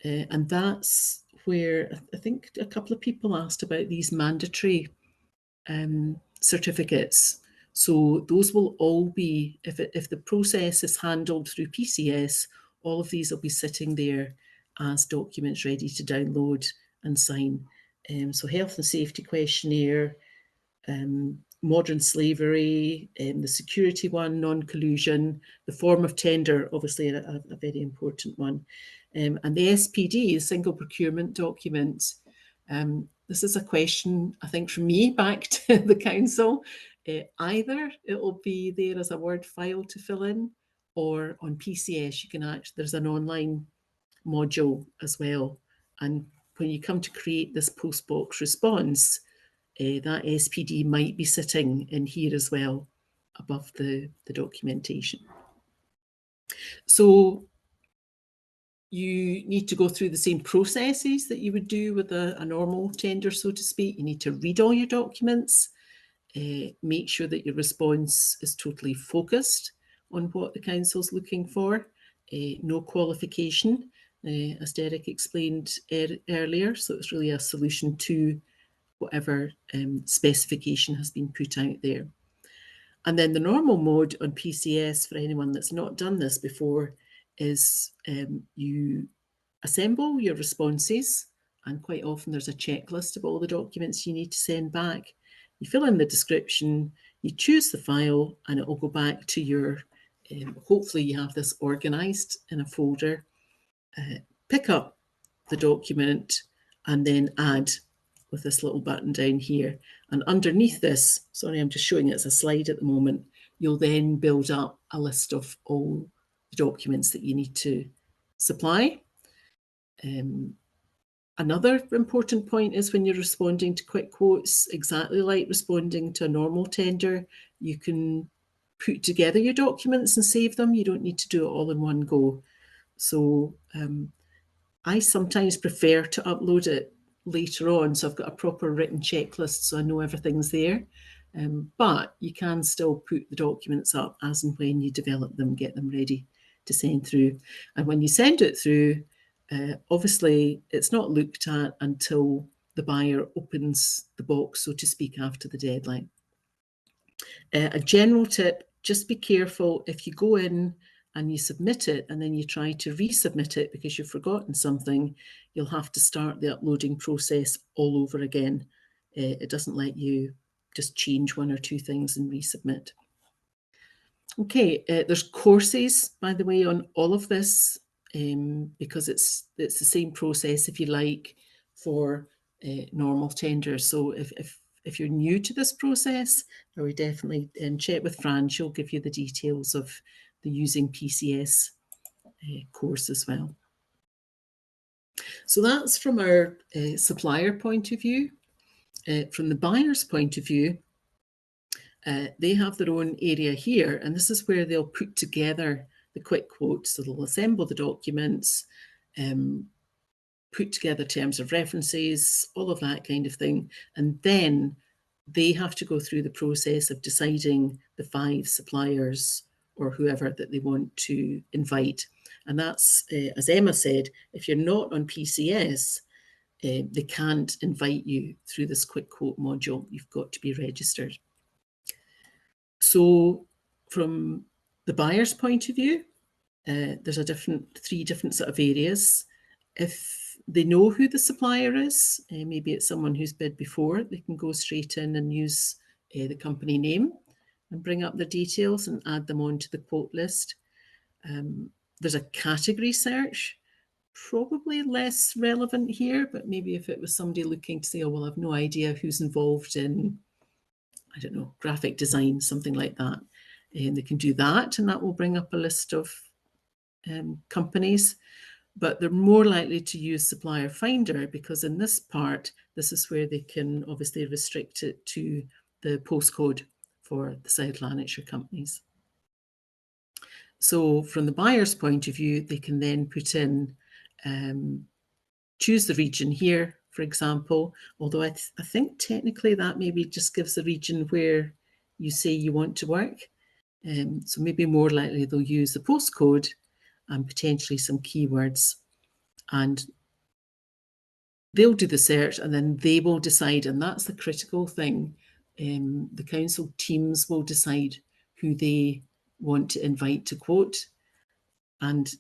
S4: and that's where I think a couple of people asked about these mandatory certificates. So those will all be, if the process is handled through PCS, all of these will be sitting there as documents ready to download and sign. So health and safety questionnaire, modern slavery, the security one, non-collusion, the form of tender, obviously a very important one. And the SPD, the single procurement document. This is a question, I think, from me back to the council. Either it will be there as a Word file to fill in, or on PCS, you can actually, there's an online module as well. And when you come to create this postbox response, that SPD might be sitting in here as well, above the documentation. So you need to go through the same processes that you would do with a normal tender, so to speak. You need to read all your documents, make sure that your response is totally focused on what the council's looking for, no qualification, as Derek explained earlier. So it's really a solution to whatever specification has been put out there. And then the normal mode on PCS, for anyone that's not done this before, is you assemble your responses, and quite often there's a checklist of all the documents you need to send back. You fill in the description, you choose the file, and it will go back to your, hopefully you have this organised in a folder, pick up the document, and then add with this little button down here. And underneath this, sorry, I'm just showing it as a slide at the moment, you'll then build up a list of all the documents that you need to supply. Another important point is when you're responding to quick quotes, exactly like responding to a normal tender, you can put together your documents and save them. You don't need to do it all in one go. So I sometimes prefer to upload it later on, so I've got a proper written checklist so I know everything's there. But you can still put the documents up as and when you develop them, get them ready to send through. And when you send it through, obviously it's not looked at until the buyer opens the box, so to speak, after the deadline. A general tip, just be careful if you go in and you submit it and then you try to resubmit it because you've forgotten something, you'll have to start the uploading process all over again. It doesn't let you just change one or two things and resubmit. Okay, there's courses, by the way, on all of this because it's the same process, if you like, for normal tenders. So if if you're new to this process, I would definitely check with Fran. She'll give you the details of the using PCS course as well. So that's from our supplier point of view. From the buyer's point of view, they have their own area here, and this is where they'll put together the quick quotes. So they'll assemble the documents, put together terms of references, all of that kind of thing, and then they have to go through the process of deciding the 5 suppliers or whoever that they want to invite. And that's, as Emma said, if you're not on PCS, they can't invite you through this quick quote module. You've got to be registered. So from the buyer's point of view, there's 3 different sort of areas. If they know who the supplier is, maybe it's someone who's bid before, they can go straight in and use the company name and bring up the details and add them onto the quote list. There's a category search, probably less relevant here, but maybe if it was somebody looking to say, oh, well, I've no idea who's involved in, I don't know, graphic design, something like that. And they can do that, and that will bring up a list of companies. But they're more likely to use Supplier Finder, because in this part, this is where they can obviously restrict it to the postcode for the South Lanarkshire companies. So from the buyer's point of view, they can then put in, choose the region here, for example, although I think technically that maybe just gives the region where you say you want to work. So maybe more likely they'll use the postcode and potentially some keywords, and they'll do the search and then they will decide, and that's the critical thing. The council teams will decide who they want to invite to quote. And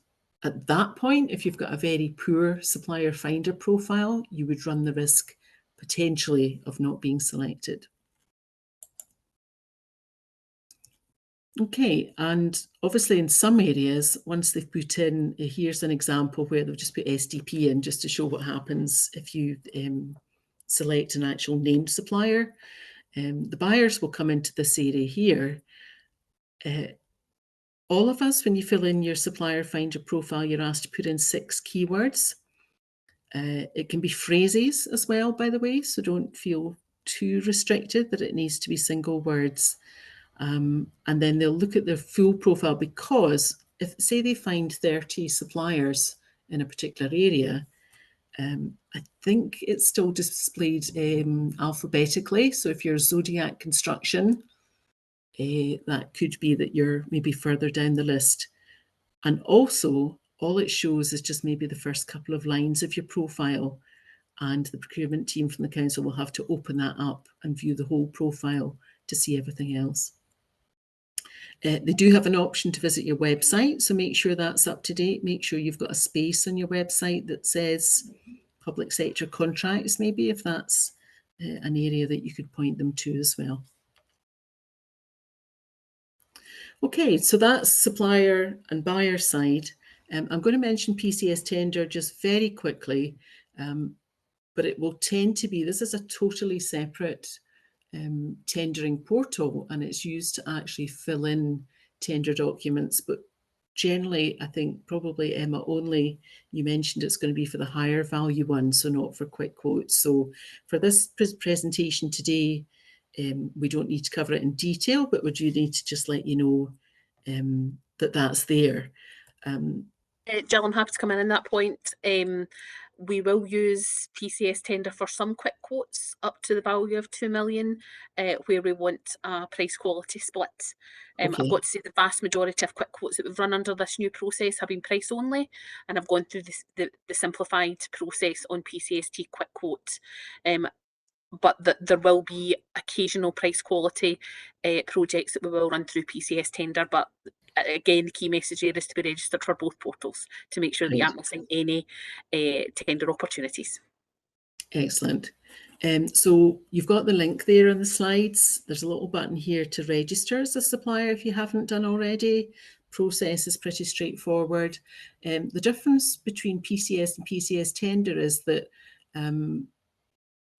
S4: at that point, if you've got a very poor Supplier Finder profile, you would run the risk potentially of not being selected. Okay, and obviously in some areas, once they've put in, here's an example where they've just put SDP in just to show what happens if you select an actual named supplier. The buyers will come into this area here. All of us, when you fill in your Supplier Finder profile, you're asked to put in 6 keywords. It can be phrases as well, by the way, so don't feel too restricted that it needs to be single words. And then they'll look at their full profile, because if, say, they find 30 suppliers in a particular area, I think it's still displayed alphabetically. So if you're Zodiac Construction, that could be that you're maybe further down the list. And also, all it shows is just maybe the first couple of lines of your profile, and the procurement team from the council will have to open that up and view the whole profile to see everything else. They do have an option to visit your website, so make sure that's up to date. Make sure you've got a space on your website that says public sector contracts, maybe, if that's an area that you could point them to as well. Okay, so that's supplier and buyer side. I'm going to mention PCS tender just very quickly, but it will tend to be, this is a totally separate tendering portal, and it's used to actually fill in tender documents. But generally, I think probably, Emma, only you mentioned it's going to be for the higher value ones, so not for quick quotes. So for this presentation today, we don't need to cover it in detail, but we do need to just let you know that that's there.
S1: Jill, I'm happy to come in on that point. We will use PCS tender for some quick quotes up to the value of 2 million, where we want a price quality split.
S4: Okay.
S1: I've got to say the vast majority of quick quotes that we've run under this new process have been price only, and I've gone through the simplified process on PCST quick quote. But there will be occasional price quality projects that we will run through PCS tender. But again, the key message here is to be registered for both portals to make sure that you aren't missing any tender opportunities.
S4: Excellent. So you've got the link there on the slides. There's a little button here to register as a supplier if you haven't done already. Process is pretty straightforward. The difference between PCS and PCS tender is that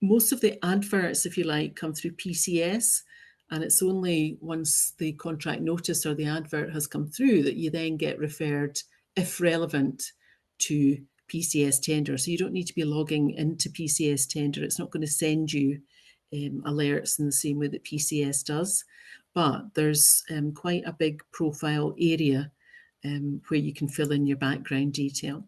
S4: most of the adverts, if you like, come through PCS, and it's only once the contract notice or the advert has come through that you then get referred, if relevant, to PCS tender. So you don't need to be logging into PCS tender. It's not going to send you alerts in the same way that PCS does, but there's quite a big profile area where you can fill in your background detail.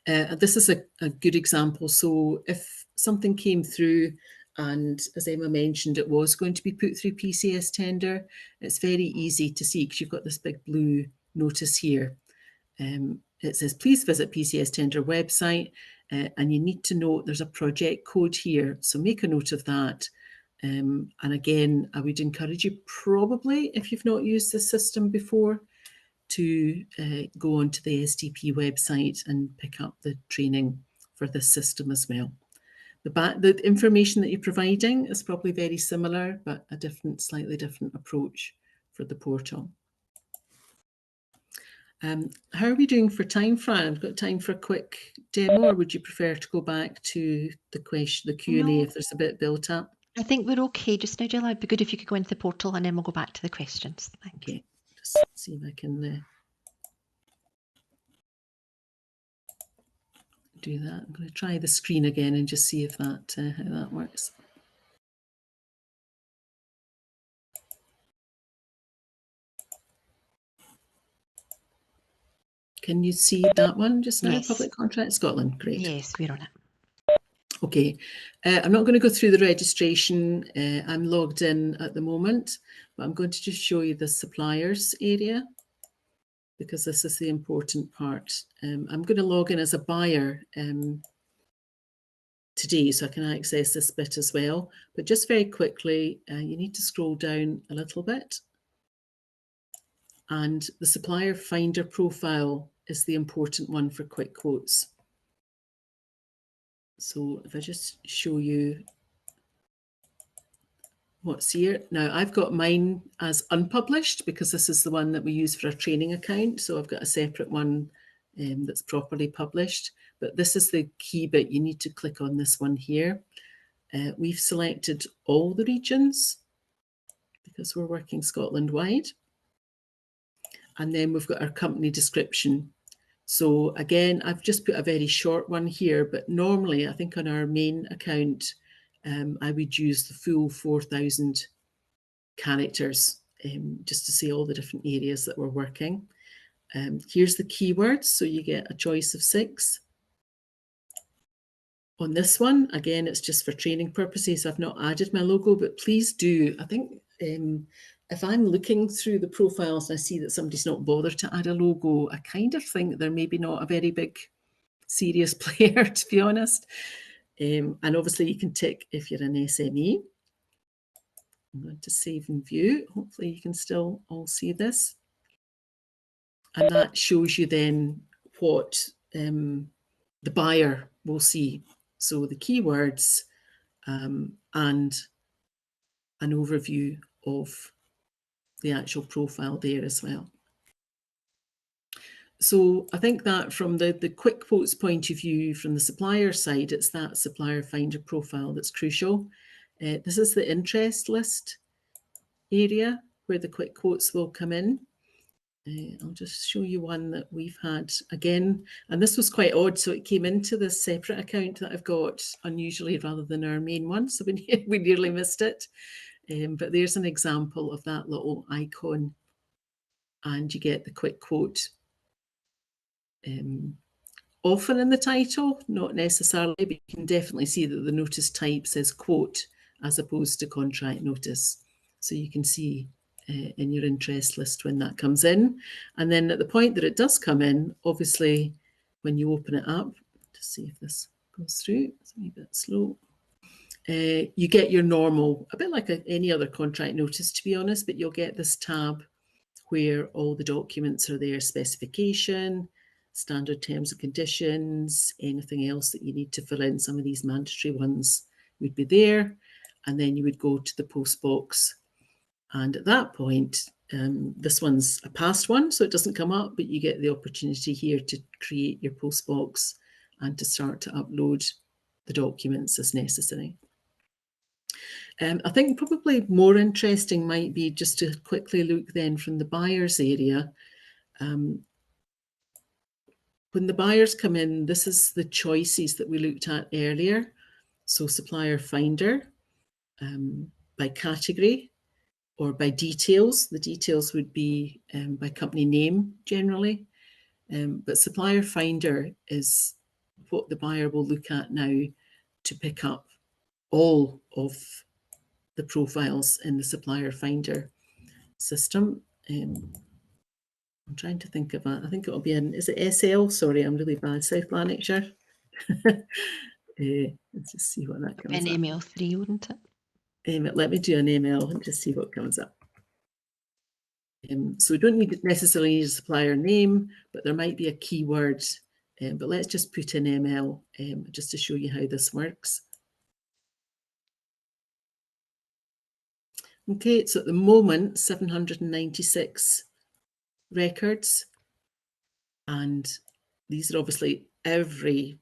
S4: This is a good example. So if something came through and, as Emma mentioned, it was going to be put through PCS tender, it's very easy to see because you've got this big blue notice here. It says, please visit PCS tender website, and you need to note there's a project code here. So make a note of that. And again, I would encourage you, probably, if you've not used this system before, to go onto the SDP website and pick up the training for this system as well. The information that you're providing is probably very similar, but a slightly different approach for the portal. How are we doing for time, Fran? I've got time for a quick demo, or would you prefer to go back to the Q&A
S3: No.
S4: if there's a bit built up?
S3: I think we're okay just now, Jill. It'd be good if you could go into the portal and then we'll go back to the questions. Thanks.
S4: Okay, just see if I can do that. I'm going to try the screen again and just see if that how that works. Can you see that one just now?
S3: Yes.
S4: Public Contract Scotland, great.
S3: Yes, we're on it.
S4: Okay, I'm not going to go through the registration. I'm logged in at the moment, but I'm going to just show you the suppliers area because this is the important part. I'm going to log in as a buyer today, so I can access this bit as well. But just very quickly, you need to scroll down a little bit. And the supplier finder profile is the important one for quick quotes. So if I just show you what's here. Now I've got mine as unpublished because this is the one that we use for our training account. So I've got a separate one that's properly published, but this is the key bit. You need to click on this one here. We've selected all the regions because we're working Scotland wide. And then we've got our company description. So again, I've just put a very short one here, but normally I think on our main account, I would use the full 4,000 characters just to see all the different areas that we're working. Here's the keywords, so you get a choice of 6. On this one, again, it's just for training purposes. I've not added my logo, but please do. I think if I'm looking through the profiles and I see that somebody's not bothered to add a logo, I kind of think they're maybe not a very big, serious player, to be honest. And obviously you can tick if you're an SME. I'm going to save and view. Hopefully you can still all see this. And that shows you then what the buyer will see. So the keywords and an overview of the actual profile there as well. So I think that from the quick quotes point of view, from the supplier side, it's that supplier finder profile that's crucial. This is the interest list area where the quick quotes will come in. I'll just show you one that we've had again, and this was quite odd. So it came into this separate account that I've got unusually rather than our main one. So we nearly missed it. But there's an example of that little icon, and you get the quick quote. Often in the title, not necessarily, but you can definitely see that the notice type says quote as opposed to contract notice. So you can see in your interest list when that comes in. And then at the point that it does come in, obviously, when you open it up, to see if this goes through, it's a wee bit slow. You get your normal, a bit like any other contract notice, to be honest, but you'll get this tab where all the documents are there, specification, standard terms and conditions, anything else that you need to fill in. Some of these mandatory ones would be there. And then you would go to the post box. And at that point, this one's a past one, so it doesn't come up, but you get the opportunity here to create your post box and to start to upload the documents as necessary. I think probably more interesting might be just to quickly look then from the buyer's area. When the buyers come in, this is the choices that we looked at earlier. So supplier finder, by category or by details. The details would be by company name generally. But supplier finder is what the buyer will look at now to pick up all of the profiles in the supplier finder system. I'm trying to think of I think it'll be is it SL? Sorry, I'm really bad. South Lanarkshire. Let's just see what that comes
S3: An
S4: up.
S3: ML3, wouldn't it?
S4: Let me do an ML and just see what comes up. So we don't necessarily need a supplier name, but there might be a keyword. But let's just put in ML just to show you how this works. Okay, so at the moment, 796 records. And these are obviously every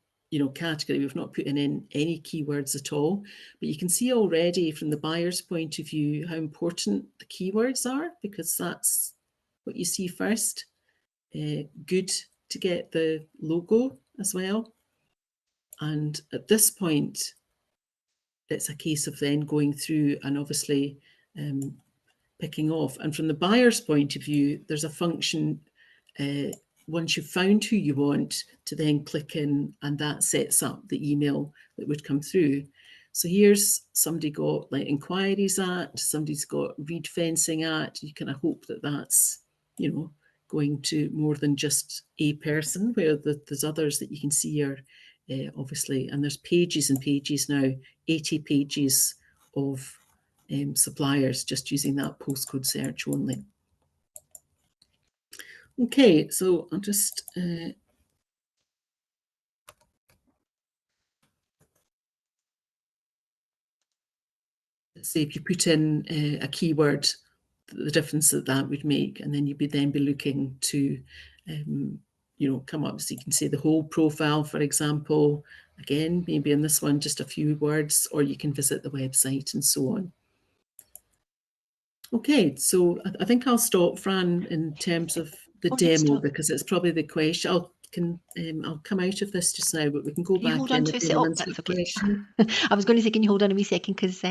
S4: category. We've not put in any keywords at all, but you can see already from the buyer's point of view how important the keywords are, because that's what you see first. Good to get the logo as well. And at this point, it's a case of then going through and obviously picking off. And from the buyer's point of view, there's a function once you've found who you want to then click in, and that sets up the email that would come through. So here's somebody got like inquiries at, somebody's got reed fencing at. You kind of hope that that's, going to more than just a person, where there's others that you can see are obviously, and there's pages and pages now, 80 pages of suppliers just using that postcode search only. Okay, so I'll just say if you put in a keyword, the difference that would make, and then you'd then be looking to come up, so you can say the whole profile, for example. Again, maybe in this one just a few words, or you can visit the website and so on. Okay, so I think I'll stop, Fran, in terms of the demo, because it's probably the question. I'll come out of this just now, but we can go back
S3: hold
S4: in
S3: on to
S4: if
S3: it.
S4: anyone's
S3: That's
S4: got
S3: okay.
S4: question.
S3: I was going to say, can you hold on a wee second, because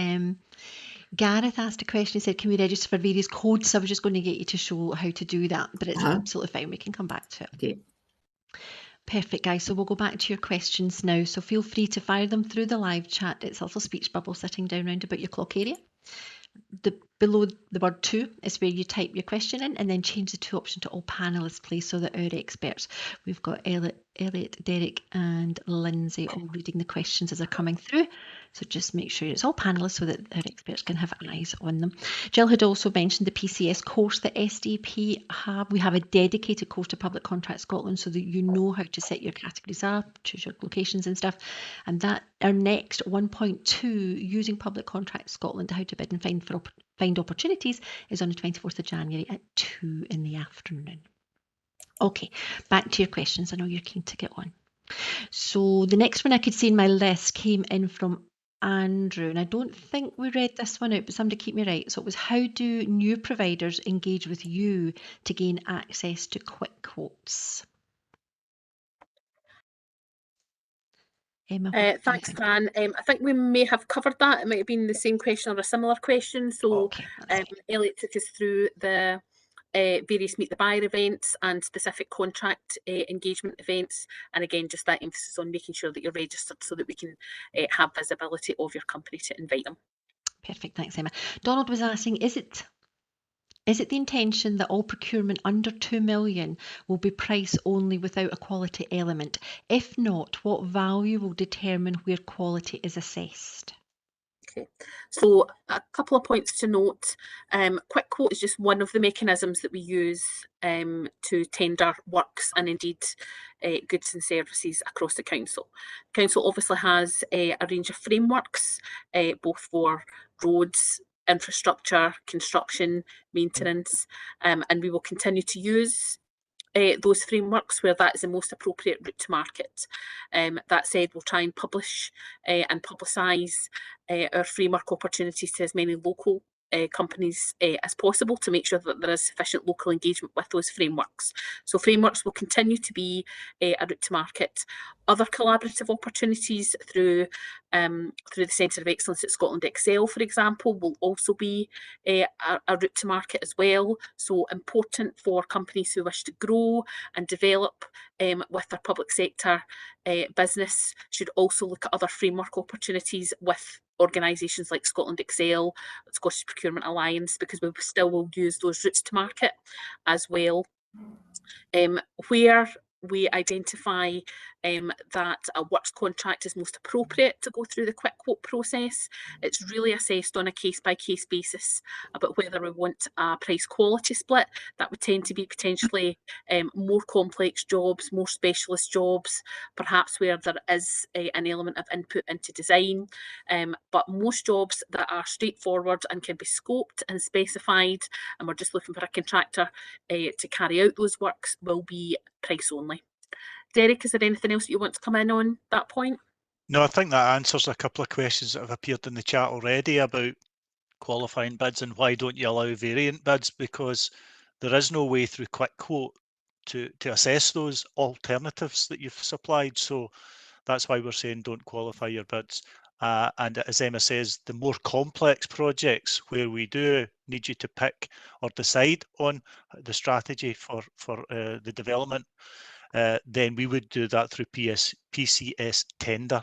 S3: Gareth asked a question. He said, can we register for various codes? So I was just going to get you to show how to do that, but it's absolutely fine. We can come back to it.
S4: Okay.
S3: Perfect, guys. So we'll go back to your questions now. So feel free to fire them through the live chat. It's also speech bubble sitting down round about your clock area. Below the word to is where you type your question in, and then change the to option to all panelists, please, so that our experts, we've got Elliot, Derek and Lindsay all reading the questions as they're coming through. So just make sure it's all panelists so that our experts can have eyes on them. Jill had also mentioned the PCS course that SDP have. We have a dedicated course to Public Contract Scotland, so that you know how to set your categories up, choose your locations and stuff. And that our next 1.2 using Public Contract Scotland, how to bid and find opportunities, is on the 24th of January at 2 in the afternoon. Okay, back to your questions. I know you're keen to get on. So the next one I could see in my list came in from Andrew, and I don't think we read this one out, but somebody keep me right. So it was, how do new providers engage with you to gain access to quick quotes? Emma,
S1: Thanks, Fran. I think we may have covered that. It might have been the same question or a similar question. So
S3: okay,
S1: Elliot took us through the various Meet the Buyer events and specific contract engagement events. And again, just that emphasis on making sure that you're registered so that we can have visibility of your company to invite them.
S3: Perfect, thanks, Emma. Donald was asking, is it the intention that all procurement under 2 million will be price only without a quality element? If not, what value will determine where quality is assessed? Okay,
S1: so a couple of points to note. Quick quote is just one of the mechanisms that we use to tender works and indeed goods and services across the council. The council obviously has a range of frameworks, both for roads, infrastructure, construction, maintenance, and we will continue to use those frameworks where that is the most appropriate route to market. That said, we'll try and publish and publicise our framework opportunities to as many local companies as possible to make sure that there is sufficient local engagement with those frameworks. So frameworks will continue to be a route to market. Other collaborative opportunities through the Centre of Excellence at Scotland Excel, for example, will also be a route to market as well. So important for companies who wish to grow and develop with their public sector business should also look at other framework opportunities with organisations like Scotland Excel, Scottish Procurement Alliance, because we still will use those routes to market as well. Where we identify that a works contract is most appropriate to go through the quick quote process, it's really assessed on a case-by-case basis about whether we want a price quality split. That would tend to be potentially more complex jobs, more specialist jobs, perhaps where there is an element of input into design. But most jobs that are straightforward and can be scoped and specified, and we're just looking for a contractor to carry out those works, will be price only. Derek, is there anything else that you want to come in on that point?
S5: No, I think that answers a couple of questions that have appeared in the chat already about qualifying bids and why don't you allow variant bids, because there is no way through quick quote to assess those alternatives that you've supplied. So that's why we're saying don't qualify your bids. And as Emma says, the more complex projects where we do need you to pick or decide on the strategy for the development, then we would do that through PCS tender,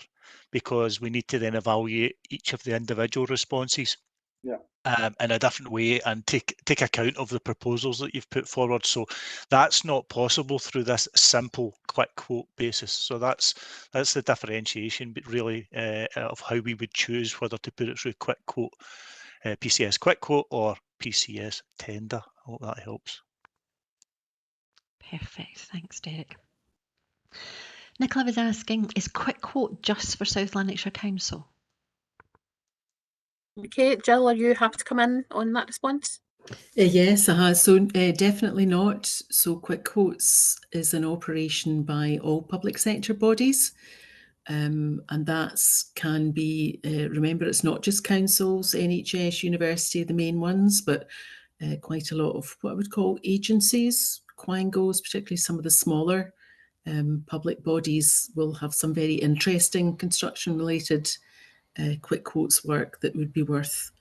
S5: because we need to then evaluate each of the individual responses in a different way and take account of the proposals that you've put forward. So that's not possible through this simple quick quote basis. So that's the differentiation, but really of how we would choose whether to put it through quick quote, PCS quick quote or PCS tender. I hope that helps.
S3: Perfect. Thanks, Derek. Nicola was asking, is quick quote just for South Lanarkshire Council?
S1: Okay, Jill, are you happy to come in on that response?
S4: Yes, so definitely not. So quick quotes is an operation by all public sector bodies. And that can be, remember, it's not just councils, NHS, university, the main ones, but quite a lot of what I would call agencies, quangos, particularly some of the smaller public bodies will have some very interesting construction related quick quotes work that would be worth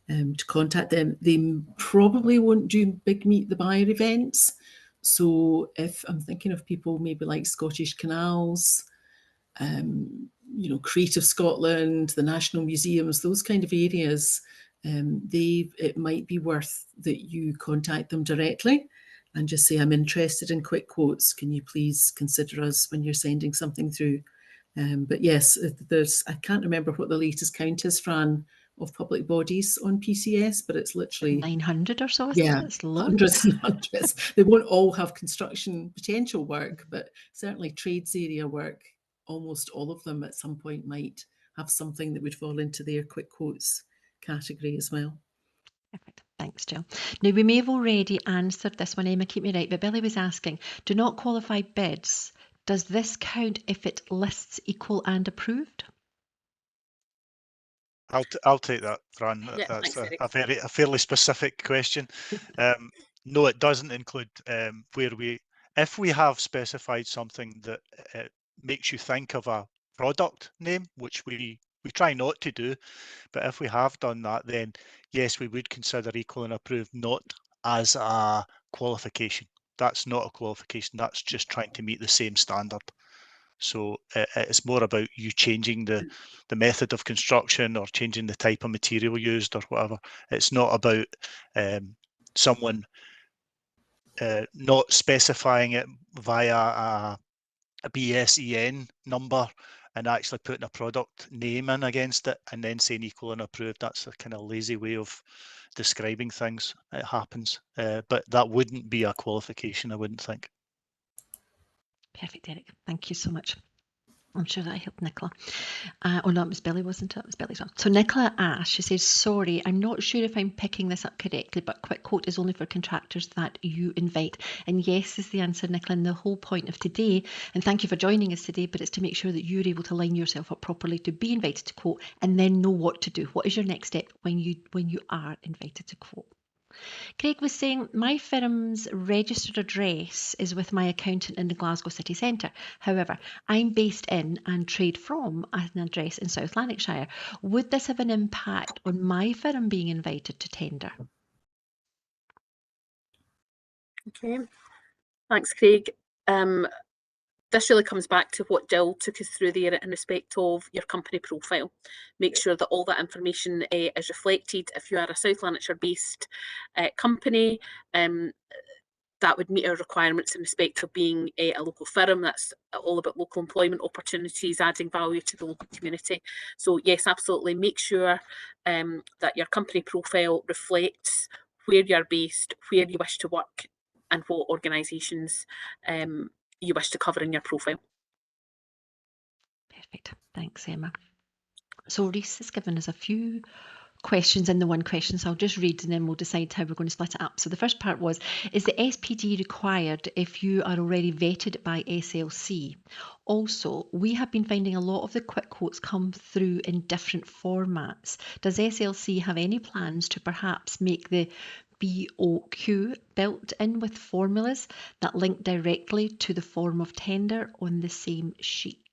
S4: to contact them. They probably won't do big meet the buyer events. So if I'm thinking of people maybe like Scottish Canals, Creative Scotland, the National Museums, those kind of areas, it might be worth that you contact them directly and just say, I'm interested in quick quotes. Can you please consider us when you're sending something through? But yes, I can't remember what the latest count is, Fran, of public bodies on PCS, but it's literally
S3: 900 or so, isn't it? It's loads.
S4: Hundreds and hundreds. They won't all have construction potential work, but certainly trades area work, almost all of them at some point might have something that would fall into their quick quotes category as well.
S3: Perfect. Thanks, Jill. Now, we may have already answered this one, Emma, keep me right, but Billy was asking, do not qualify bids. Does this count if it lists equal and approved?
S5: I'll take that, Fran.
S1: Yeah,
S5: That's
S1: thanks,
S5: a fairly specific question. No, it doesn't include if we have specified something that makes you think of a product name, which we try not to do, but if we have done that, then yes, we would consider equal and approved not as a qualification. That's not a qualification. That's just trying to meet the same standard. So it's more about you changing the method of construction or changing the type of material used or whatever. It's not about someone not specifying it via a BSEN number and actually putting a product name in against it and then saying equal and approved. That's a kind of lazy way of describing things. It happens, but that wouldn't be a qualification, I wouldn't think.
S3: Perfect, Derek. Thank you so much. I'm sure that helped Nicola. Oh no, it was Billy, wasn't it? It was Billy as well. So Nicola asked, she says, sorry, I'm not sure if I'm picking this up correctly, but quick quote is only for contractors that you invite. And yes is the answer, Nicola, and the whole point of today, and thank you for joining us today, but it's to make sure that you're able to line yourself up properly to be invited to quote and then know what to do. What is your next step when you are invited to quote? Craig was saying, my firm's registered address is with my accountant in the Glasgow city centre. However, I'm based in and trade from an address in South Lanarkshire. Would this have an impact on my firm being invited to tender?
S1: Okay, thanks, Craig. This really comes back to what Jill took us through there in respect of your company profile. Make sure that all that information is reflected. If you are a South Lanarkshire based company, that would meet our requirements in respect of being a local firm. That's all about local employment opportunities, adding value to the local community. So yes, absolutely, make sure that your company profile reflects where you're based, where you wish to work, and what organisations you wish to cover in your profile.
S3: Perfect. Thanks, Emma. So Reese has given us a few questions in the one question, so I'll just read and then we'll decide how we're going to split it up. So the first part was, is the SPD required if you are already vetted by SLC? Also, we have been finding a lot of the quick quotes come through in different formats. Does SLC have any plans to perhaps make the BOQ built in with formulas that link directly to the form of tender on the same sheet?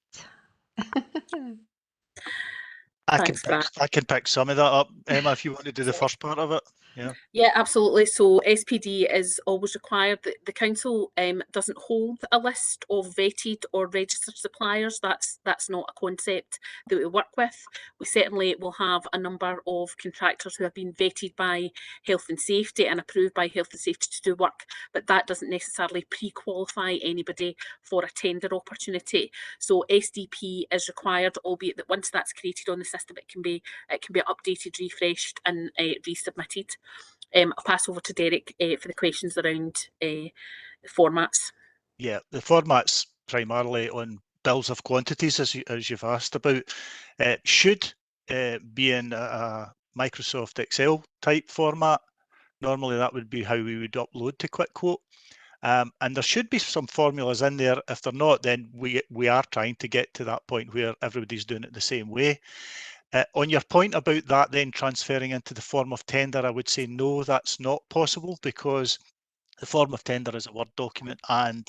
S5: I
S1: Thanks, Brad.
S5: can pick some of that up, Emma, if you want to do the first part of it. Yeah.
S1: Yeah, absolutely. So SPD is always required. The council doesn't hold a list of vetted or registered suppliers. That's not a concept that we work with. We certainly will have a number of contractors who have been vetted by health and safety and approved by health and safety to do work, but that doesn't necessarily pre-qualify anybody for a tender opportunity. So SDP is required, albeit that once that's created on the system, it can be updated, refreshed, and resubmitted. I'll pass over to Derek for the questions around the formats.
S5: Yeah, the format's primarily on bills of quantities, as you've asked about. Should be in a Microsoft Excel type format. Normally that would be how we would upload to Quick Quote. And there should be some formulas in there. If they're not, then we are trying to get to that point where everybody's doing it the same way. On your point about that then transferring into the form of tender, I would say no, that's not possible, because the form of tender is a Word document and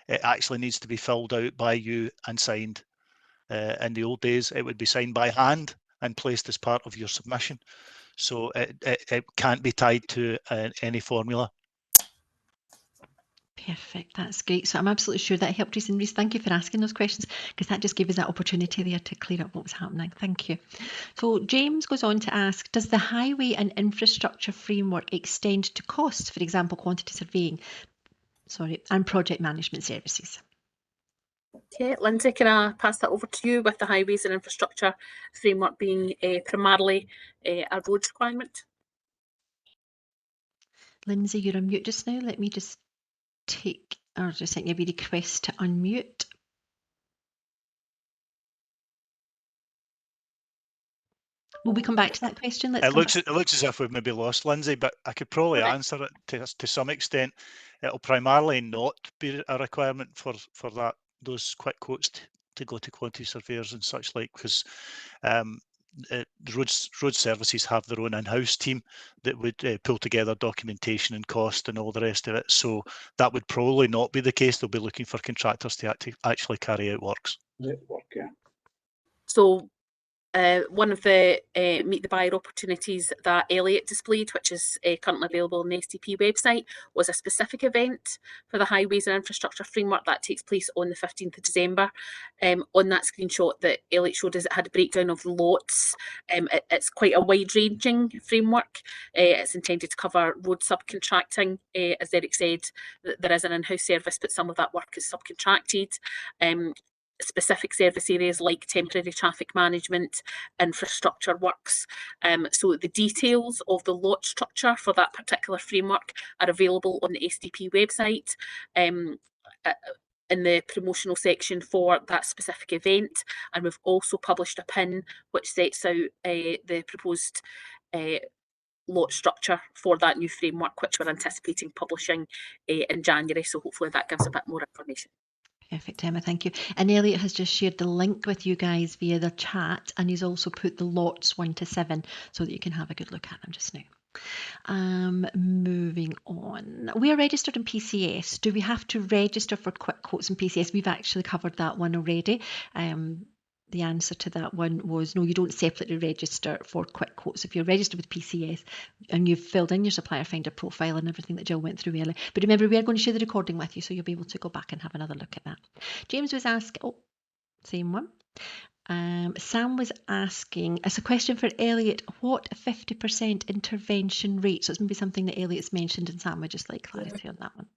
S5: it actually needs to be filled out by you and signed. In the old days, it would be signed by hand and placed as part of your submission. So it can't be tied to any formula.
S3: Perfect, that's great. So I'm absolutely sure that helped Reese. And Reese, thank you for asking those questions, because that just gave us that opportunity there to clear up what was happening. Thank you. So James goes on to ask, does the highway and infrastructure framework extend to costs, for example, quantity surveying, and project management services?
S1: Okay, Lindsay, can I pass that over to you, with the highways and infrastructure framework being primarily a roads requirement?
S3: Lindsay, you're on mute just now. Let me just just send you a wee request to unmute. Will we come back to that question?
S5: It looks as if we've maybe lost Lindsay, but I could probably answer it to some extent. It'll primarily not be a requirement for those quick quotes to go to quantity surveyors and such like, because road services have their own in-house team that would pull together documentation and cost and all the rest of it. So that would probably not be the case. They'll be looking for contractors to actually carry out works.
S1: So one of the Meet the Buyer opportunities that Elliot displayed, which is currently available on the SDP website, was a specific event for the Highways and Infrastructure Framework that takes place on the 15th of December. On that screenshot that Elliot showed us, it had a breakdown of the lots. It's quite a wide-ranging framework. It's intended to cover road subcontracting. As Derek said, there is an in-house service, but some of that work is subcontracted. Specific service areas like temporary traffic management, infrastructure works. So the details of the lot structure for that particular framework are available on the SDP website. in the promotional section for that specific event, and we've also published a pin which sets out the proposed lot structure for that new framework, which we're anticipating publishing in January. So hopefully that gives a bit more information.
S3: Perfect, Emma, thank you. And Elliot has just shared the link with you guys via the chat, and he's also put the lots 1 to 7 so that you can have a good look at them just now. Moving on. We are registered in PCS. Do we have to register for quick quotes in PCS? We've actually covered that one already. The answer to that one was no, you don't separately register for quick quotes. If you're registered with PCS and you've filled in your supplier finder profile and everything that Jill went through earlier. But remember, we are going to share the recording with you, so you'll be able to go back and have another look at that. James was asking, oh, same one. Sam was asking, as a question for Elliot, what 50% intervention rate? So it's maybe something that Elliot's mentioned, and Sam would just like clarity on that one.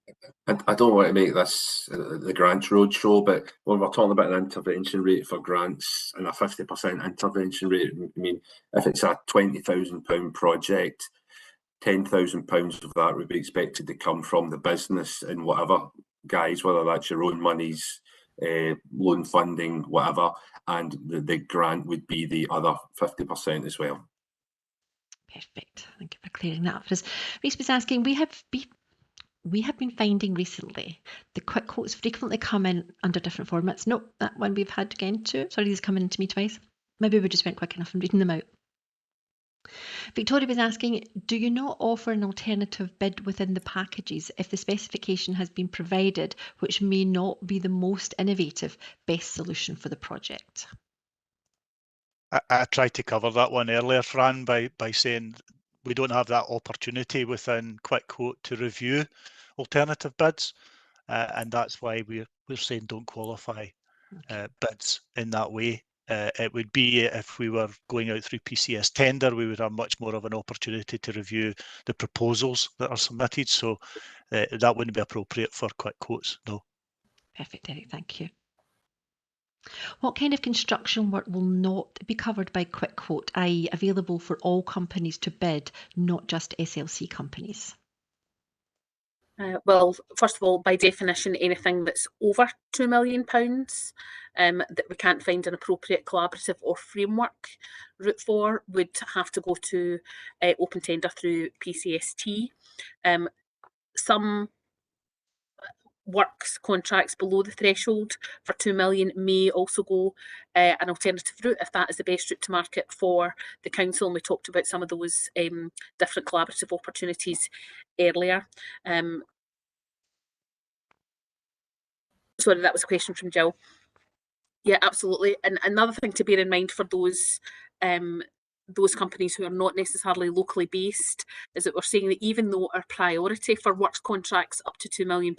S6: I don't want to make this the grants roadshow, but when we're talking about an intervention rate for grants and a 50% intervention rate, I mean, if it's a £20,000 project, £10,000 of that would be expected to come from the business in whatever guise, whether that's your own monies, loan funding, whatever, and the grant would be the other 50% as well.
S3: Perfect. Thank you for clearing that up for us. Reese was asking, we have been finding recently the quick quotes frequently come in under different formats. Nope, that one we've had again too. Sorry, these coming to me twice. Maybe we just went quick enough in reading them out. Victoria was asking, do you not offer an alternative bid within the packages if the specification has been provided, which may not be the most innovative, best solution for the project?
S5: I tried to cover that one earlier, Fran, by saying we don't have that opportunity within Quick Quote to review alternative bids, and that's why we're saying don't qualify bids in that way. It would be if we were going out through PCS tender, we would have much more of an opportunity to review the proposals that are submitted. So that wouldn't be appropriate for Quick Quotes, no.
S3: Perfect, Eric, thank you. What kind of construction work will not be covered by Quick Quote, i.e. available for all companies to bid, not just SLC companies?
S1: Well, first of all, by definition, anything that's over £2 million that we can't find an appropriate collaborative or framework route for would have to go to open tender through PCST. Some works contracts below the threshold for 2 million may also go an alternative route if that is the best route to market for the council, and we talked about some of those different collaborative opportunities earlier. Sorry, that was a question from Jill. Yeah, absolutely. And another thing to bear in mind for those companies who are not necessarily locally based is that we're saying that even though our priority for works contracts up to £2 million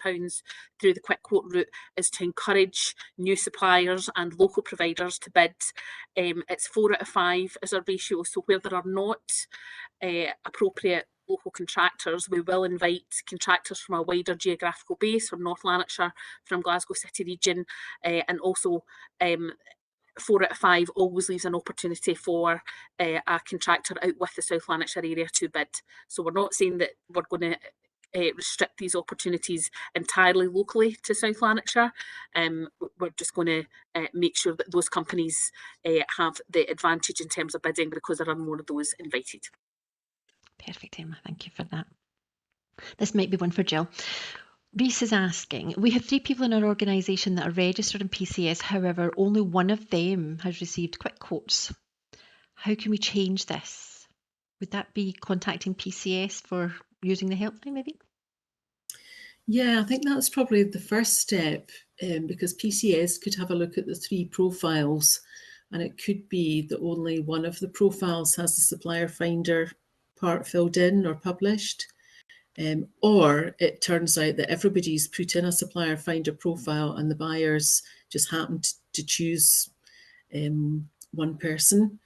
S1: through the Quick Quote route is to encourage new suppliers and local providers to bid, it's 4 out of 5 as our ratio. So where there are not appropriate local contractors, we will invite contractors from a wider geographical base, from North Lanarkshire, from Glasgow City region, and also 4 out of 5 always leaves an opportunity for a contractor out with the South Lanarkshire area to bid. So we're not saying that we're going to restrict these opportunities entirely locally to South Lanarkshire. We're just going to make sure that those companies have the advantage in terms of bidding because there are more of those invited.
S3: Perfect, Emma. Thank you for that. This might be one for Jill. Reese is asking, we have 3 people in our organisation that are registered in PCS, however, only one of them has received quick quotes. How can we change this? Would that be contacting PCS for using the helpline maybe?
S4: Yeah, I think that's probably the first step, because PCS could have a look at the 3 profiles, and it could be that only one of the profiles has the supplier finder part filled in or published. Or it turns out that everybody's put in a supplier finder profile and the buyers just happened to choose one person.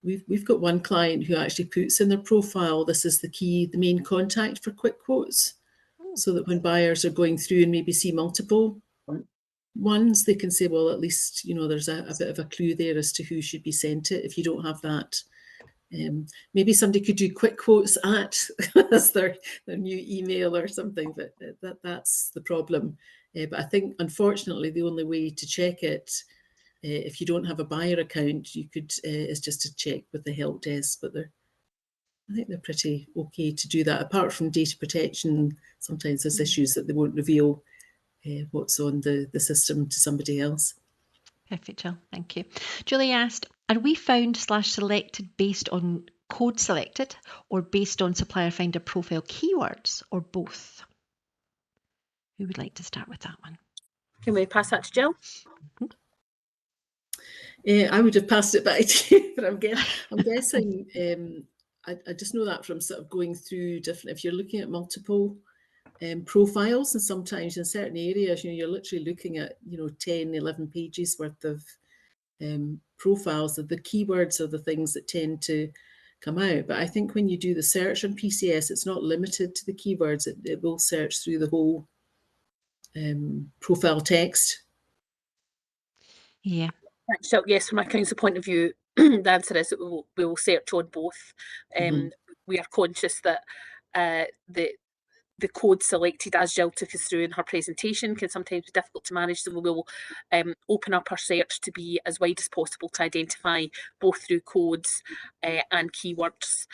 S4: We've got one client who actually puts in their profile, this is the main contact for Quick Quotes, so that when buyers are going through and maybe see multiple ones, they can say, well, at least, there's a bit of a clue there as to who should be sent it if you don't have that Maybe somebody could do quick quotes at as their new email or something, but that's the problem. But I think, unfortunately, the only way to check it, if you don't have a buyer account, you could is just to check with the help desk. But I think they're pretty okay to do that. Apart from data protection, sometimes there's issues that they won't reveal what's on the system to somebody else.
S3: Perfect, Jill. Thank you. Julie asked, are we found/selected based on code selected or based on supplier finder profile keywords, or both? Who would like to start with that one?
S1: Can we pass that to Jill?
S4: I would have passed it back to you, but I'm guessing, I just know that from sort of going through different, if you're looking at multiple profiles, and sometimes in certain areas, you're literally looking at, 10, 11 pages worth of profiles. The keywords are the things that tend to come out. But I think when you do the search on PCS, it's not limited to the keywords. It will search through the whole profile text.
S3: Yeah.
S1: So yes, from a council point of view, the answer is that we will search on both. We are conscious that the code selected, as Jill took us through in her presentation, can sometimes be difficult to manage. So we will open up our search to be as wide as possible to identify, both through codes and keywords,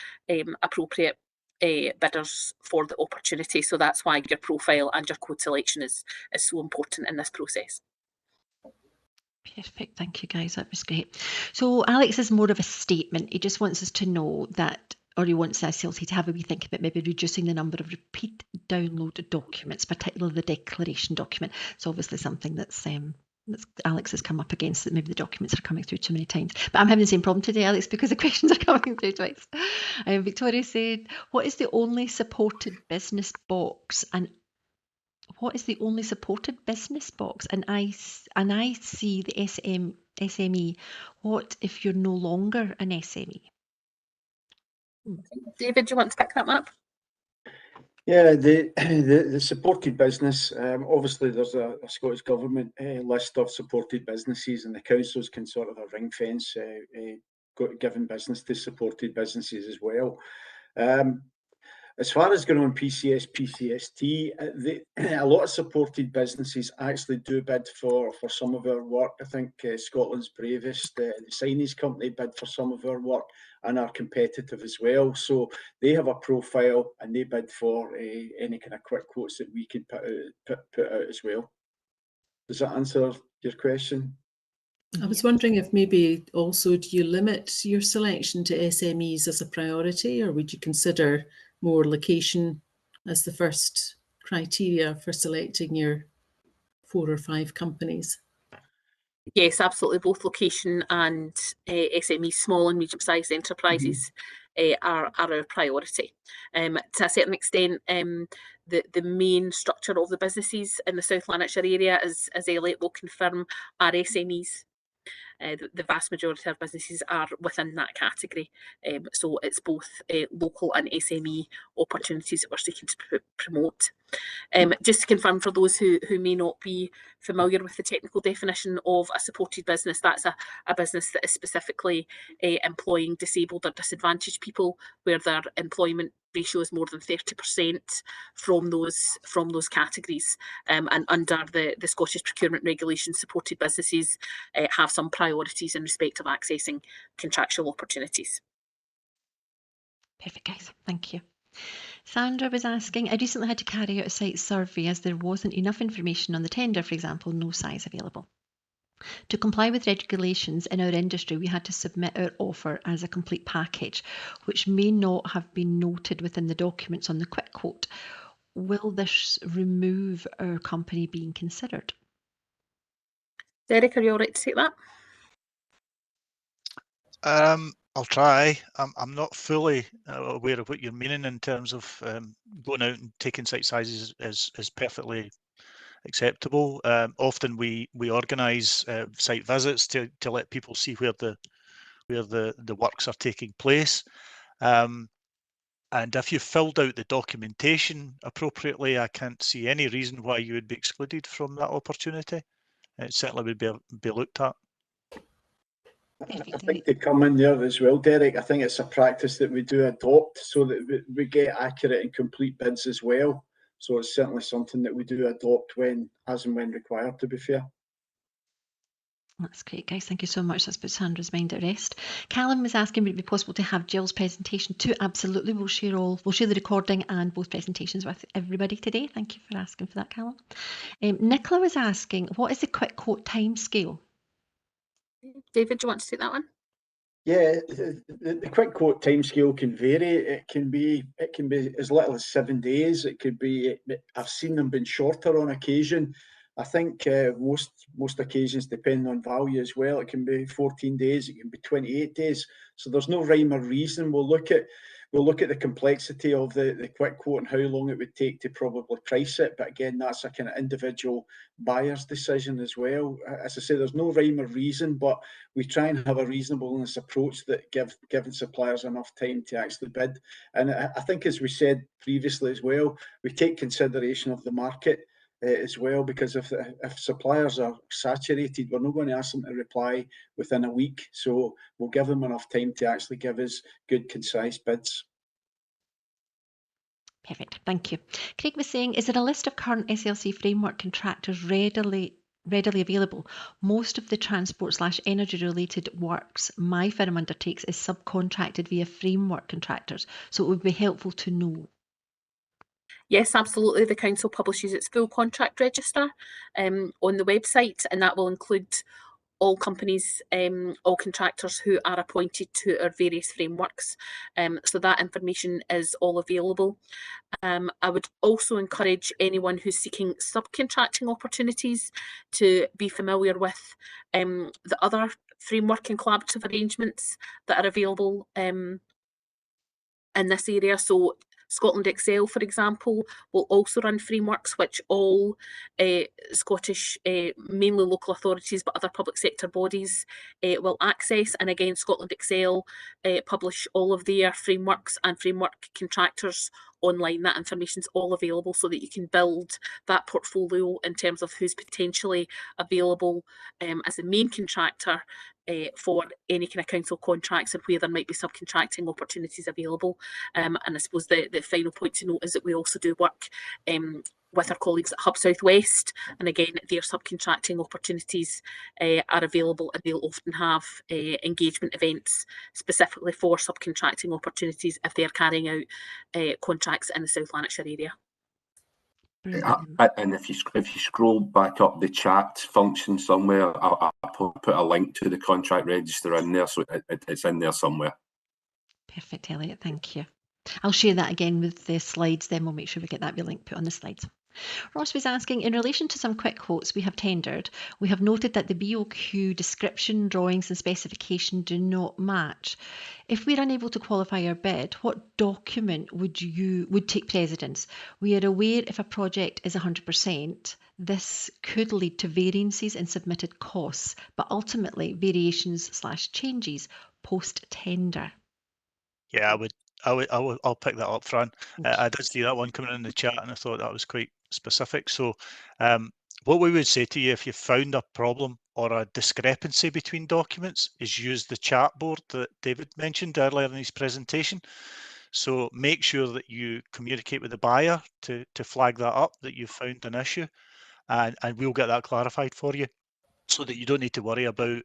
S1: appropriate bidders for the opportunity. So that's why your profile and your code selection is so important in this process.
S3: Perfect. Thank you, guys. That was great. So Alex is more of a statement. He just wants us to know that, or he wants SLT to have a wee think about maybe reducing the number of repeat download documents, particularly the declaration document. It's obviously something that's Alex has come up against, that maybe the documents are coming through too many times. But I'm having the same problem today, Alex, because the questions are coming through twice. Victoria said, what is the only supported business box? And what is the only supported business box? And I see the SME. What if you're no longer an SME?
S1: David, do you want to pick that one up?
S2: Yeah, the supported business, obviously there's a Scottish Government list of supported businesses, and the councils can sort of a ring fence giving business to supported businesses as well. As far as going on PCS, PCST, a lot of supported businesses actually do bid for some of our work. I think Scotland's Bravest, the signage company, bid for some of our work and are competitive as well. So they have a profile and they bid for any kind of quick quotes that we can put out as well. Does that answer your question?
S4: I was wondering if maybe also, do you limit your selection to SMEs as a priority, or would you consider more location as the first criteria for selecting your 4 or 5 companies?
S1: Yes, absolutely. Both location and SME, small and medium-sized enterprises, are our priority. To a certain extent, the main structure of the businesses in the South Lanarkshire area, as Elliot will confirm, are SMEs. The vast majority of businesses are within that category. So it's both local and SME opportunities that we're seeking to promote. Just to confirm, for those who may not be familiar with the technical definition of a supported business, that's a business that is specifically employing disabled or disadvantaged people, where their employment ratio is more than 30% from those categories. And under the Scottish procurement regulations, supported businesses have some priorities in respect of accessing contractual opportunities.
S3: Perfect, guys. Thank you. Sandra was asking, I recently had to carry out a site survey as there wasn't enough information on the tender, for example, no size available. To comply with regulations in our industry, we had to submit our offer as a complete package, which may not have been noted within the documents on the quick quote. Will this remove our company being considered?
S1: Derek, are you all right to take that?
S5: I'll try. I'm not fully aware of what you're meaning in terms of going out and taking site sizes is perfectly acceptable. Often we organise site visits to let people see where the works are taking place. And if you filled out the documentation appropriately, I can't see any reason why you would be excluded from that opportunity. It certainly would be looked at.
S3: Perfect,
S2: I think to come in there as well, Derek, I think it's a practice that we do adopt so that we get accurate and complete bids as well. So it's certainly something that we do adopt as and when required, to be fair.
S3: That's great, guys. Thank you so much. That's put Sandra's mind at rest. Callum was asking, would it be possible to have Jill's presentation too? Absolutely. We'll share the recording and both presentations with everybody today. Thank you for asking for that, Callum. Nicola was asking, what is the quick quote time scale?
S1: David, do you want to take that one?
S2: Yeah, the quick quote timescale can vary. It can be as little as 7 days. It could be. I've seen them being shorter on occasion. I think most occasions, depending on value as well, it can be 14 days. It can be 28 days. So there's no rhyme or reason. We'll look at the complexity of the quick quote and how long it would take to probably price it. But again, that's a kind of individual buyer's decision as well. As I say, there's no rhyme or reason, but we try and have a reasonableness approach that giving suppliers enough time to actually bid. And I think, as we said previously as well, we take consideration of the market as well, because if suppliers are saturated, we're not going to ask them to reply within a week. So we'll give them enough time to actually give us good, concise bids.
S3: Perfect. Thank you. Craig was saying, is there a list of current SLC framework contractors readily available? Most of the transport/energy related works my firm undertakes is subcontracted via framework contractors, so it would be helpful to know.
S1: Yes, absolutely. The council publishes its full contract register on the website, and that will include all companies, all contractors who are appointed to our various frameworks. So that information is all available. I would also encourage anyone who's seeking subcontracting opportunities to be familiar with the other framework and collaborative arrangements that are available in this area. So Scotland Excel, for example, will also run frameworks which all Scottish, mainly local authorities, but other public sector bodies will access. And again, Scotland Excel publish all of their frameworks and framework contractors online. That information's all available so that you can build that portfolio in terms of who's potentially available as a main contractor for any kind of council contracts and where there might be subcontracting opportunities available. And I suppose the final point to note is that we also do work with our colleagues at Hub South West, and again, their subcontracting opportunities are available, and they'll often have engagement events specifically for subcontracting opportunities if they're carrying out contracts in the South Lanarkshire area.
S6: And if you scroll back up the chat function somewhere, I'll put a link to the contract register in there, so it's in there somewhere.
S3: Perfect, Elliot. Thank you. I'll share that again with the slides, then we'll make sure we get that link put on the slides. Ross was asking, in relation to some quick quotes we have tendered, we have noted that the BOQ description, drawings and specification do not match. If we're unable to qualify our bid, what document would take precedence? We are aware if a project is 100%, this could lead to variances in submitted costs, but ultimately variations/changes post-tender.
S5: Yeah, I'll pick that up, Fran. I did see that one coming in the chat, and I thought that was quite specific. So, what we would say to you if you found a problem or a discrepancy between documents is use the chat board that David mentioned earlier in his presentation. So make sure that you communicate with the buyer to flag that up, that you've found an issue, and we'll get that clarified for you, so that you don't need to worry about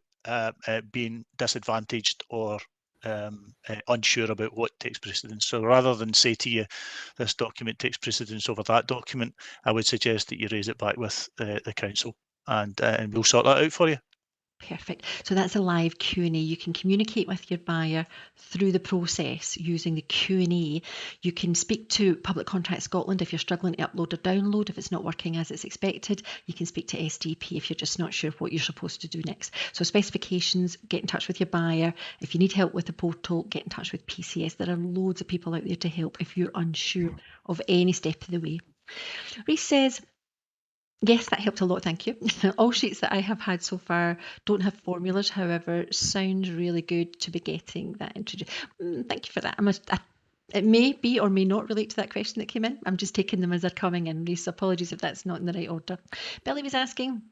S5: being disadvantaged or unsure about what takes precedence. So rather than say to you, this document takes precedence over that document, I would suggest that you raise it back with the council, and we'll sort that out for you.
S3: Perfect. So that's a live Q&A. You can communicate with your buyer through the process using the Q&A. You can speak to Public Contract Scotland if you're struggling to upload or download, if it's not working as it's expected. You can speak to SDP if you're just not sure what you're supposed to do next. So specifications, get in touch with your buyer. If you need help with the portal, get in touch with PCS. There are loads of people out there to help if you're unsure of any step of the way. Reese says, yes, that helped a lot, thank you. All sheets that I have had so far don't have formulas, however, sounds really good to be getting that introduced. Thank you for that. It may be or may not relate to that question that came in. I'm just taking them as they're coming in, Reese. Apologies if that's not in the right order. Billy was asking,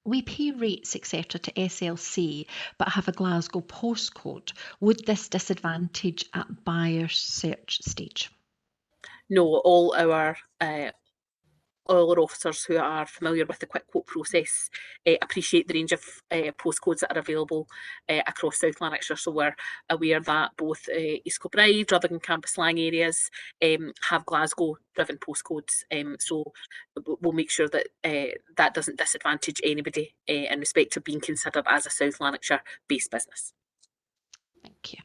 S3: we pay rates, etc., to SLC, but have a Glasgow postcode. Would this disadvantage at buyer search stage?
S1: No, all our officers who are familiar with the quick quote process appreciate the range of postcodes that are available across South Lanarkshire. So we're aware that both East Kilbride, Rutherglen, Campus Lang areas have Glasgow-driven postcodes. So we'll make sure that that doesn't disadvantage anybody in respect of being considered as a South Lanarkshire-based business.
S3: Thank you.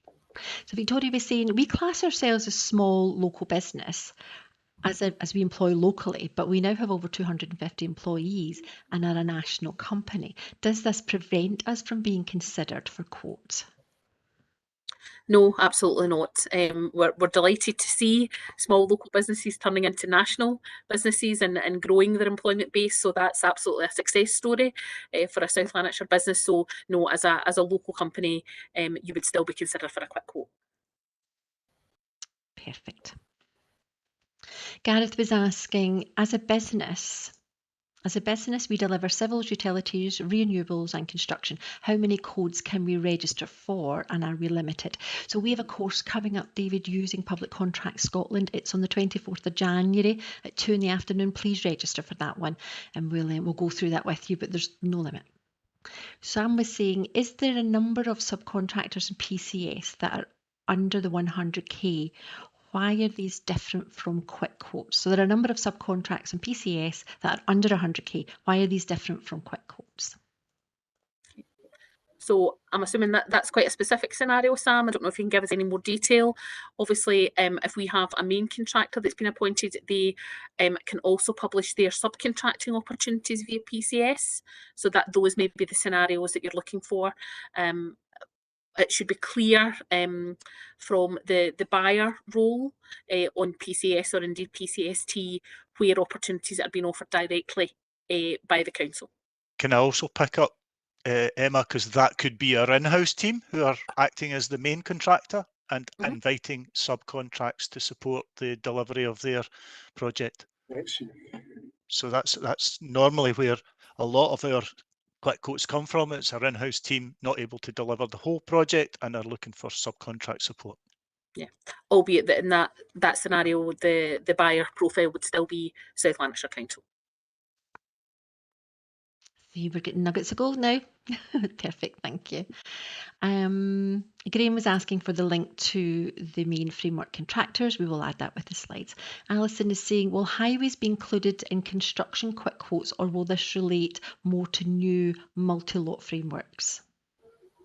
S3: So Victoria was saying, we class ourselves as small local business as we employ locally, but we now have over 250 employees and are a national company. Does this prevent us from being considered for quotes?
S1: No, absolutely not. We're delighted to see small local businesses turning into national businesses and growing their employment base. So that's absolutely a success story for a South Lanarkshire business. So no, as a local company, you would still be considered for a quick quote.
S3: Perfect. Gareth was asking, as a business, we deliver civils, utilities, renewables and construction. How many codes can we register for, and are we limited? So we have a course coming up, David, using Public Contracts Scotland. It's on the 24th of January at 2 in the afternoon. Please register for that one, and we'll go through that with you, but there's no limit. Sam was saying, is there a number of subcontractors in PCS that are under the 100k? Why are these different from quick quotes? So there are a number of subcontracts in PCS that are under 100k. Why are these different from quick quotes?
S1: So I'm assuming that that's quite a specific scenario, Sam. I don't know if you can give us any more detail. Obviously, if we have a main contractor that's been appointed, they can also publish their subcontracting opportunities via PCS. So that those may be the scenarios that you're looking for. It should be clear from the buyer role on PCS or indeed PCST where opportunities are being offered directly by the council.
S5: Can I also pick up, Emma, because that could be our in-house team who are acting as the main contractor and inviting subcontracts to support the delivery of their project.
S2: Excellent.
S5: So that's normally where a lot of our quick quotes come from. It's our in-house team not able to deliver the whole project and are looking for subcontract support.
S1: Yeah, albeit that in that scenario, the buyer profile would still be South Lanarkshire Council.
S3: You were getting nuggets of gold now. Perfect, thank you. Graham was asking for the link to the main framework contractors. We will add that with the slides. Alison is saying, will highways be included in construction quick quotes, or will this relate more to new multi-lot frameworks?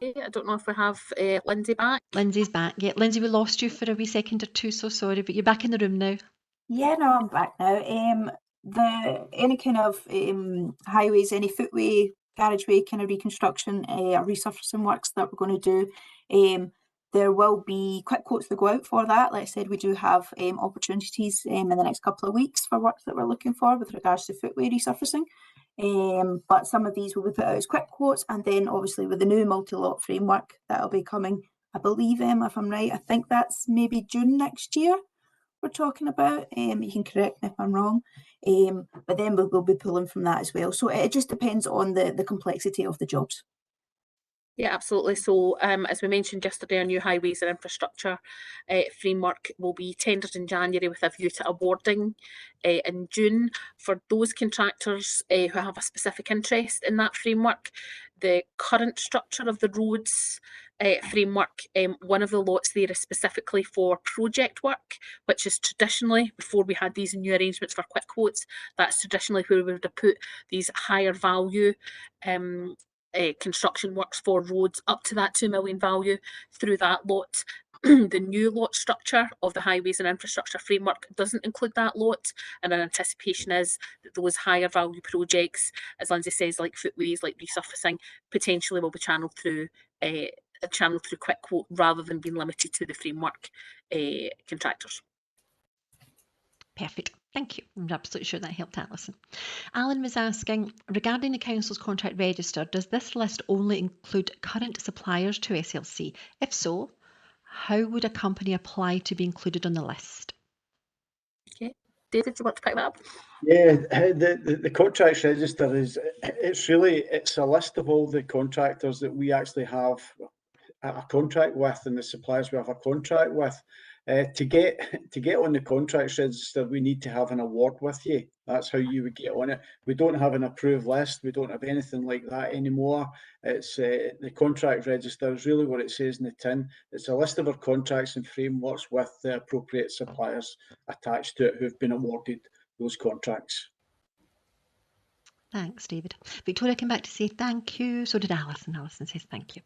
S1: I don't know if we have Lindsay back.
S3: Lindsay's back. Yeah, Lindsay, we lost you for a wee second or two, so sorry, but you're back in the room now.
S7: Yeah, no, I'm back now. Any kind of highways, any footway, carriageway kind of reconstruction or resurfacing works that we're going to do, there will be quick quotes that go out for that. Like I said, we do have opportunities in the next couple of weeks for work that we're looking for with regards to footway resurfacing. But some of these will be put out as quick quotes, and then obviously with the new multi-lot framework that'll be coming, I believe, if I'm right, I think that's maybe June next year we're talking about. You can correct me if I'm wrong, but then we'll be pulling from that as well. So it just depends on the complexity of the jobs.
S1: Yeah, absolutely. So as we mentioned yesterday, our new highways and infrastructure framework will be tendered in January with a view to awarding in June. For those contractors who have a specific interest in that framework, the current structure of the roads framework, one of the lots there is specifically for project work, which is traditionally, before we had these new arrangements for quick quotes, that's traditionally where we would have put these higher value construction works for roads up to that 2 million value through that lot. The new lot structure of the highways and infrastructure framework doesn't include that lot, and our anticipation is that those higher value projects, as Lindsay says, like footways, like resurfacing, potentially will be channeled through quick quote rather than being limited to the framework contractors.
S3: Perfect. Thank you. I'm absolutely sure that helped Alison. Alan was asking, regarding the council's contract register, does this list only include current suppliers to SLC? If so, how would a company apply to be included on the list?
S1: Okay. David, do you want to pick that up?
S2: Yeah, the contracts register it's a list of all the contractors that we actually have a contract with and the suppliers we have a contract with. To get on the contracts register, we need to have an award with you. That's how you would get on it. We don't have an approved list. We don't have anything like that anymore. It's the contract register is really what it says in the tin. It's a list of our contracts and frameworks with the appropriate suppliers attached to it who've been awarded those contracts.
S3: Thanks, David. Victoria came back to say thank you. So did Alison. Alison says thank you.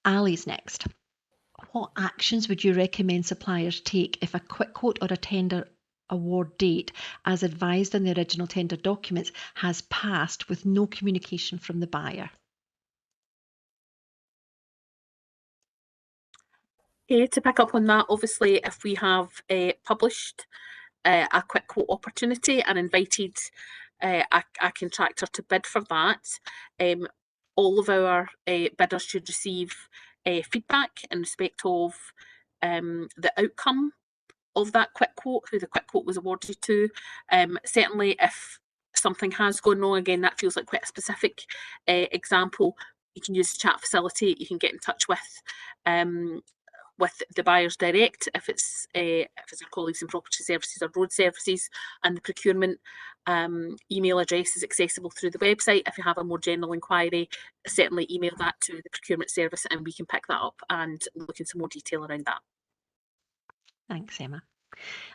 S3: Ali's next. What actions would you recommend suppliers take if a quick quote or a tender award date, as advised in the original tender documents, has passed with no communication from the buyer?
S1: To pick up on that, obviously, if we have published a quick quote opportunity and invited a contractor to bid for that, all of our bidders should receive feedback in respect of the outcome of that quick quote, who the quick quote was awarded to. Certainly, if something has gone wrong, again, that feels like quite a specific example. You can use the chat facility. You can get in touch with the buyers direct if it's our colleagues in property services or road services, and the procurement email address is accessible through the website. If you have a more general inquiry, certainly email that to the procurement service and we can pick that up and look into more detail around that.
S3: Thanks, Emma.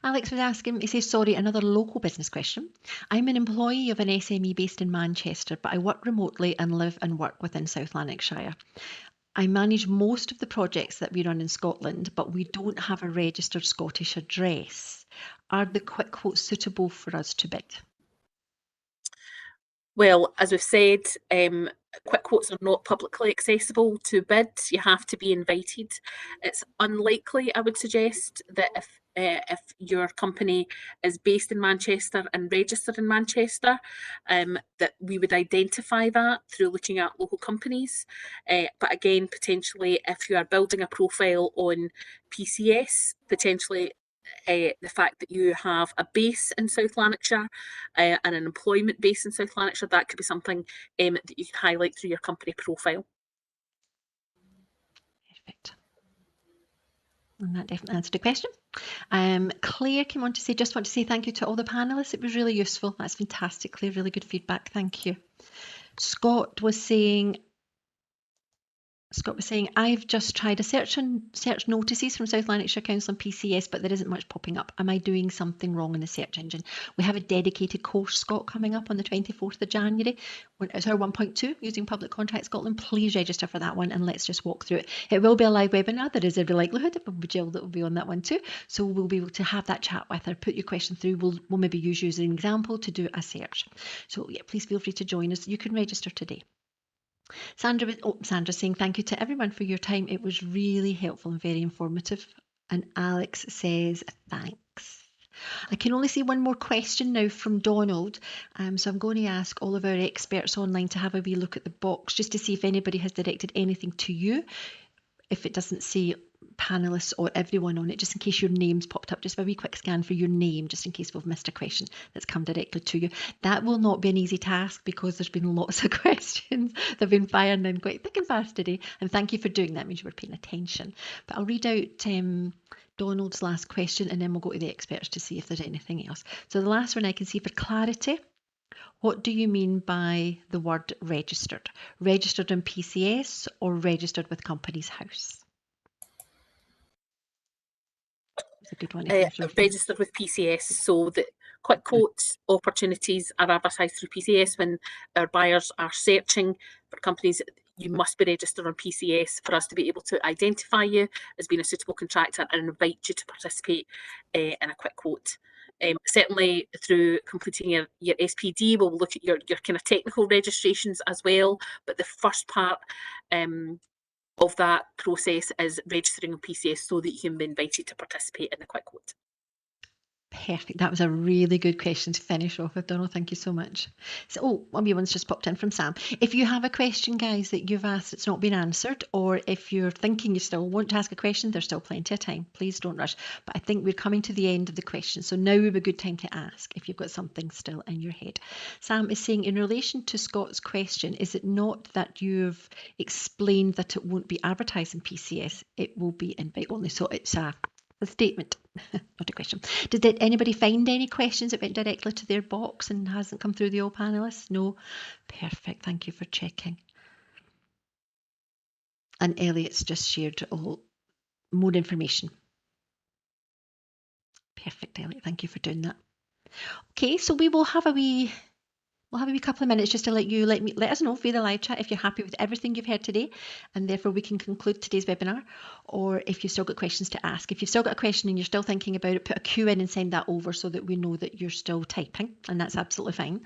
S3: Alex was asking, he says, sorry, another local business question. I'm an employee of an SME based in Manchester, but I work remotely and live and work within South Lanarkshire. I manage most of the projects that we run in Scotland, but we don't have a registered Scottish address. Are the quick quotes suitable for us to bid?
S1: Well, as we've said, quick quotes are not publicly accessible to bid. You have to be invited. It's unlikely, I would suggest, that if your company is based in Manchester and registered in Manchester, that we would identify that through looking at local companies. But again, potentially, if you are building a profile on PCS, potentially the fact that you have a base in South Lanarkshire and an employment base in South Lanarkshire, that could be something that you can highlight through your company profile.
S3: Perfect. And that definitely answered the question. Claire came on to say, just want to say thank you to all the panellists. It was really useful. That's fantastic, Claire. Really good feedback. Thank you. Scott was saying, I've just tried to search notices from South Lanarkshire Council and PCS, but there isn't much popping up. Am I doing something wrong in the search engine? We have a dedicated course, Scott, coming up on the 24th of January. It's our 1.2, using Public Contract Scotland. Please register for that one and let's just walk through it. It will be a live webinar. There is every likelihood it will be Jill that will be on that one too. So we'll be able to have that chat with her, put your question through. We'll maybe use you as an example to do a search. So yeah, please feel free to join us. You can register today. Sandra's saying thank you to everyone for your time. It was really helpful and very informative. And Alex says thanks. I can only see one more question now from Donald. So I'm going to ask all of our experts online to have a wee look at the box just to see if anybody has directed anything to you. If it doesn't say panelists or everyone on it, just in case your name's popped up, just a wee quick scan for your name, just in case we've missed a question that's come directly to you. That will not be an easy task because there's been lots of questions that have been firing in quite thick and fast today. And thank you for doing that. It means you were paying attention. But I'll read out Donald's last question and then we'll go to the experts to see if there's anything else. So the last one I can see for clarity. What do you mean by the word registered? Registered in PCS or registered with Companies House? It's a good one.
S1: Registered with PCS, so that quick quote opportunities are advertised through PCS. When our buyers are searching for companies, you must be registered on PCS for us to be able to identify you as being a suitable contractor and invite you to participate in a quick quote. Certainly through completing your SPD, we'll look at your kind of technical registrations as well, but the first part of that process is registering on PCS so that you can be invited to participate in the quick quote.
S3: Perfect. That was a really good question to finish off with, Donald. Thank you so much. So, oh, one wee one's just popped in from Sam. If you have a question, guys, that you've asked that's not been answered, or if you're thinking you still want to ask a question, there's still plenty of time. Please don't rush. But I think we're coming to the end of the question. So now would be a good time to ask if you've got something still in your head. Sam is saying, in relation to Scott's question, is it not that you've explained that it won't be advertised in PCS? It will be invite only. So it's a statement, not a question. Did anybody find any questions that went directly to their box and hasn't come through the all panelists? No? Perfect. Thank you for checking. And Elliot's just shared all more information. Perfect, Elliot. Thank you for doing that. Okay, so we will have a wee couple of minutes just to let us know via the live chat if you're happy with everything you've heard today, and therefore we can conclude today's webinar, or if you've still got questions to ask. If you've still got a question and you're still thinking about it, put a Q in and send that over so that we know that you're still typing, and that's absolutely fine.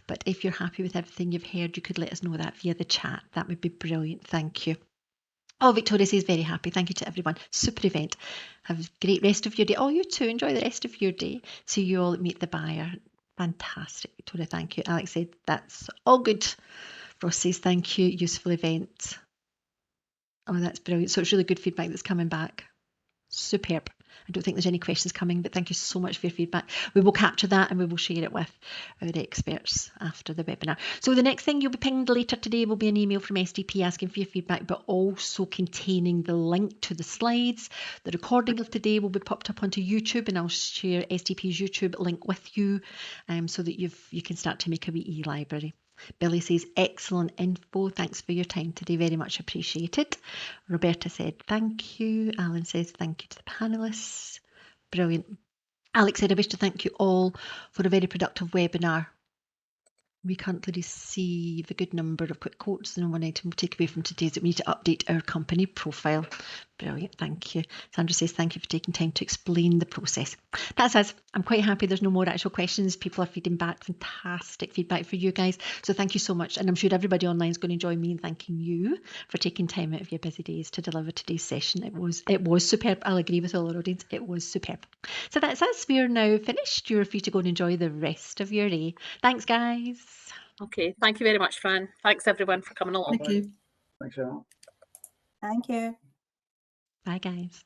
S3: But if you're happy with everything you've heard, you could let us know that via the chat. That would be brilliant. Thank you. Oh, Victoria says very happy. Thank you to everyone. Super event. Have a great rest of your day. Oh, you too. Enjoy the rest of your day. See you all at Meet the Buyer. Fantastic, Victoria. Thank you. Alex said that's all good. Ross says thank you. Useful event. Oh, that's brilliant. So it's really good feedback that's coming back. Superb. I don't think there's any questions coming, but thank you so much for your feedback. We will capture that and we will share it with our experts after the webinar. So the next thing you'll be pinged later today will be an email from SDP asking for your feedback, but also containing the link to the slides. The recording of today will be popped up onto YouTube, and I'll share SDP's YouTube link with you so that you can start to make a wee e-library. Billy says, excellent info. Thanks for your time today. Very much appreciated. Roberta said, thank you. Alan says, thank you to the panelists. Brilliant. Alex said, I wish to thank you all for a very productive webinar. We currently receive a good number of quick quotes, and one item we'll take away from today is that we need to update our company profile. Brilliant, thank you. Sandra says, thank you for taking time to explain the process. That's us. I'm quite happy there's no more actual questions. People are feeding back fantastic feedback for you guys. So thank you so much. And I'm sure everybody online is going to join me in thanking you for taking time out of your busy days to deliver today's session. It was superb. I'll agree with all our audience. It was superb. So that's us. We're now finished. You're free to go and enjoy the rest of your day. Thanks, guys.
S1: Okay, thank you very much, Fran. Thanks everyone for coming along.
S4: Thank you.
S2: Thanks, Emma.
S7: Thank you.
S3: Bye, guys.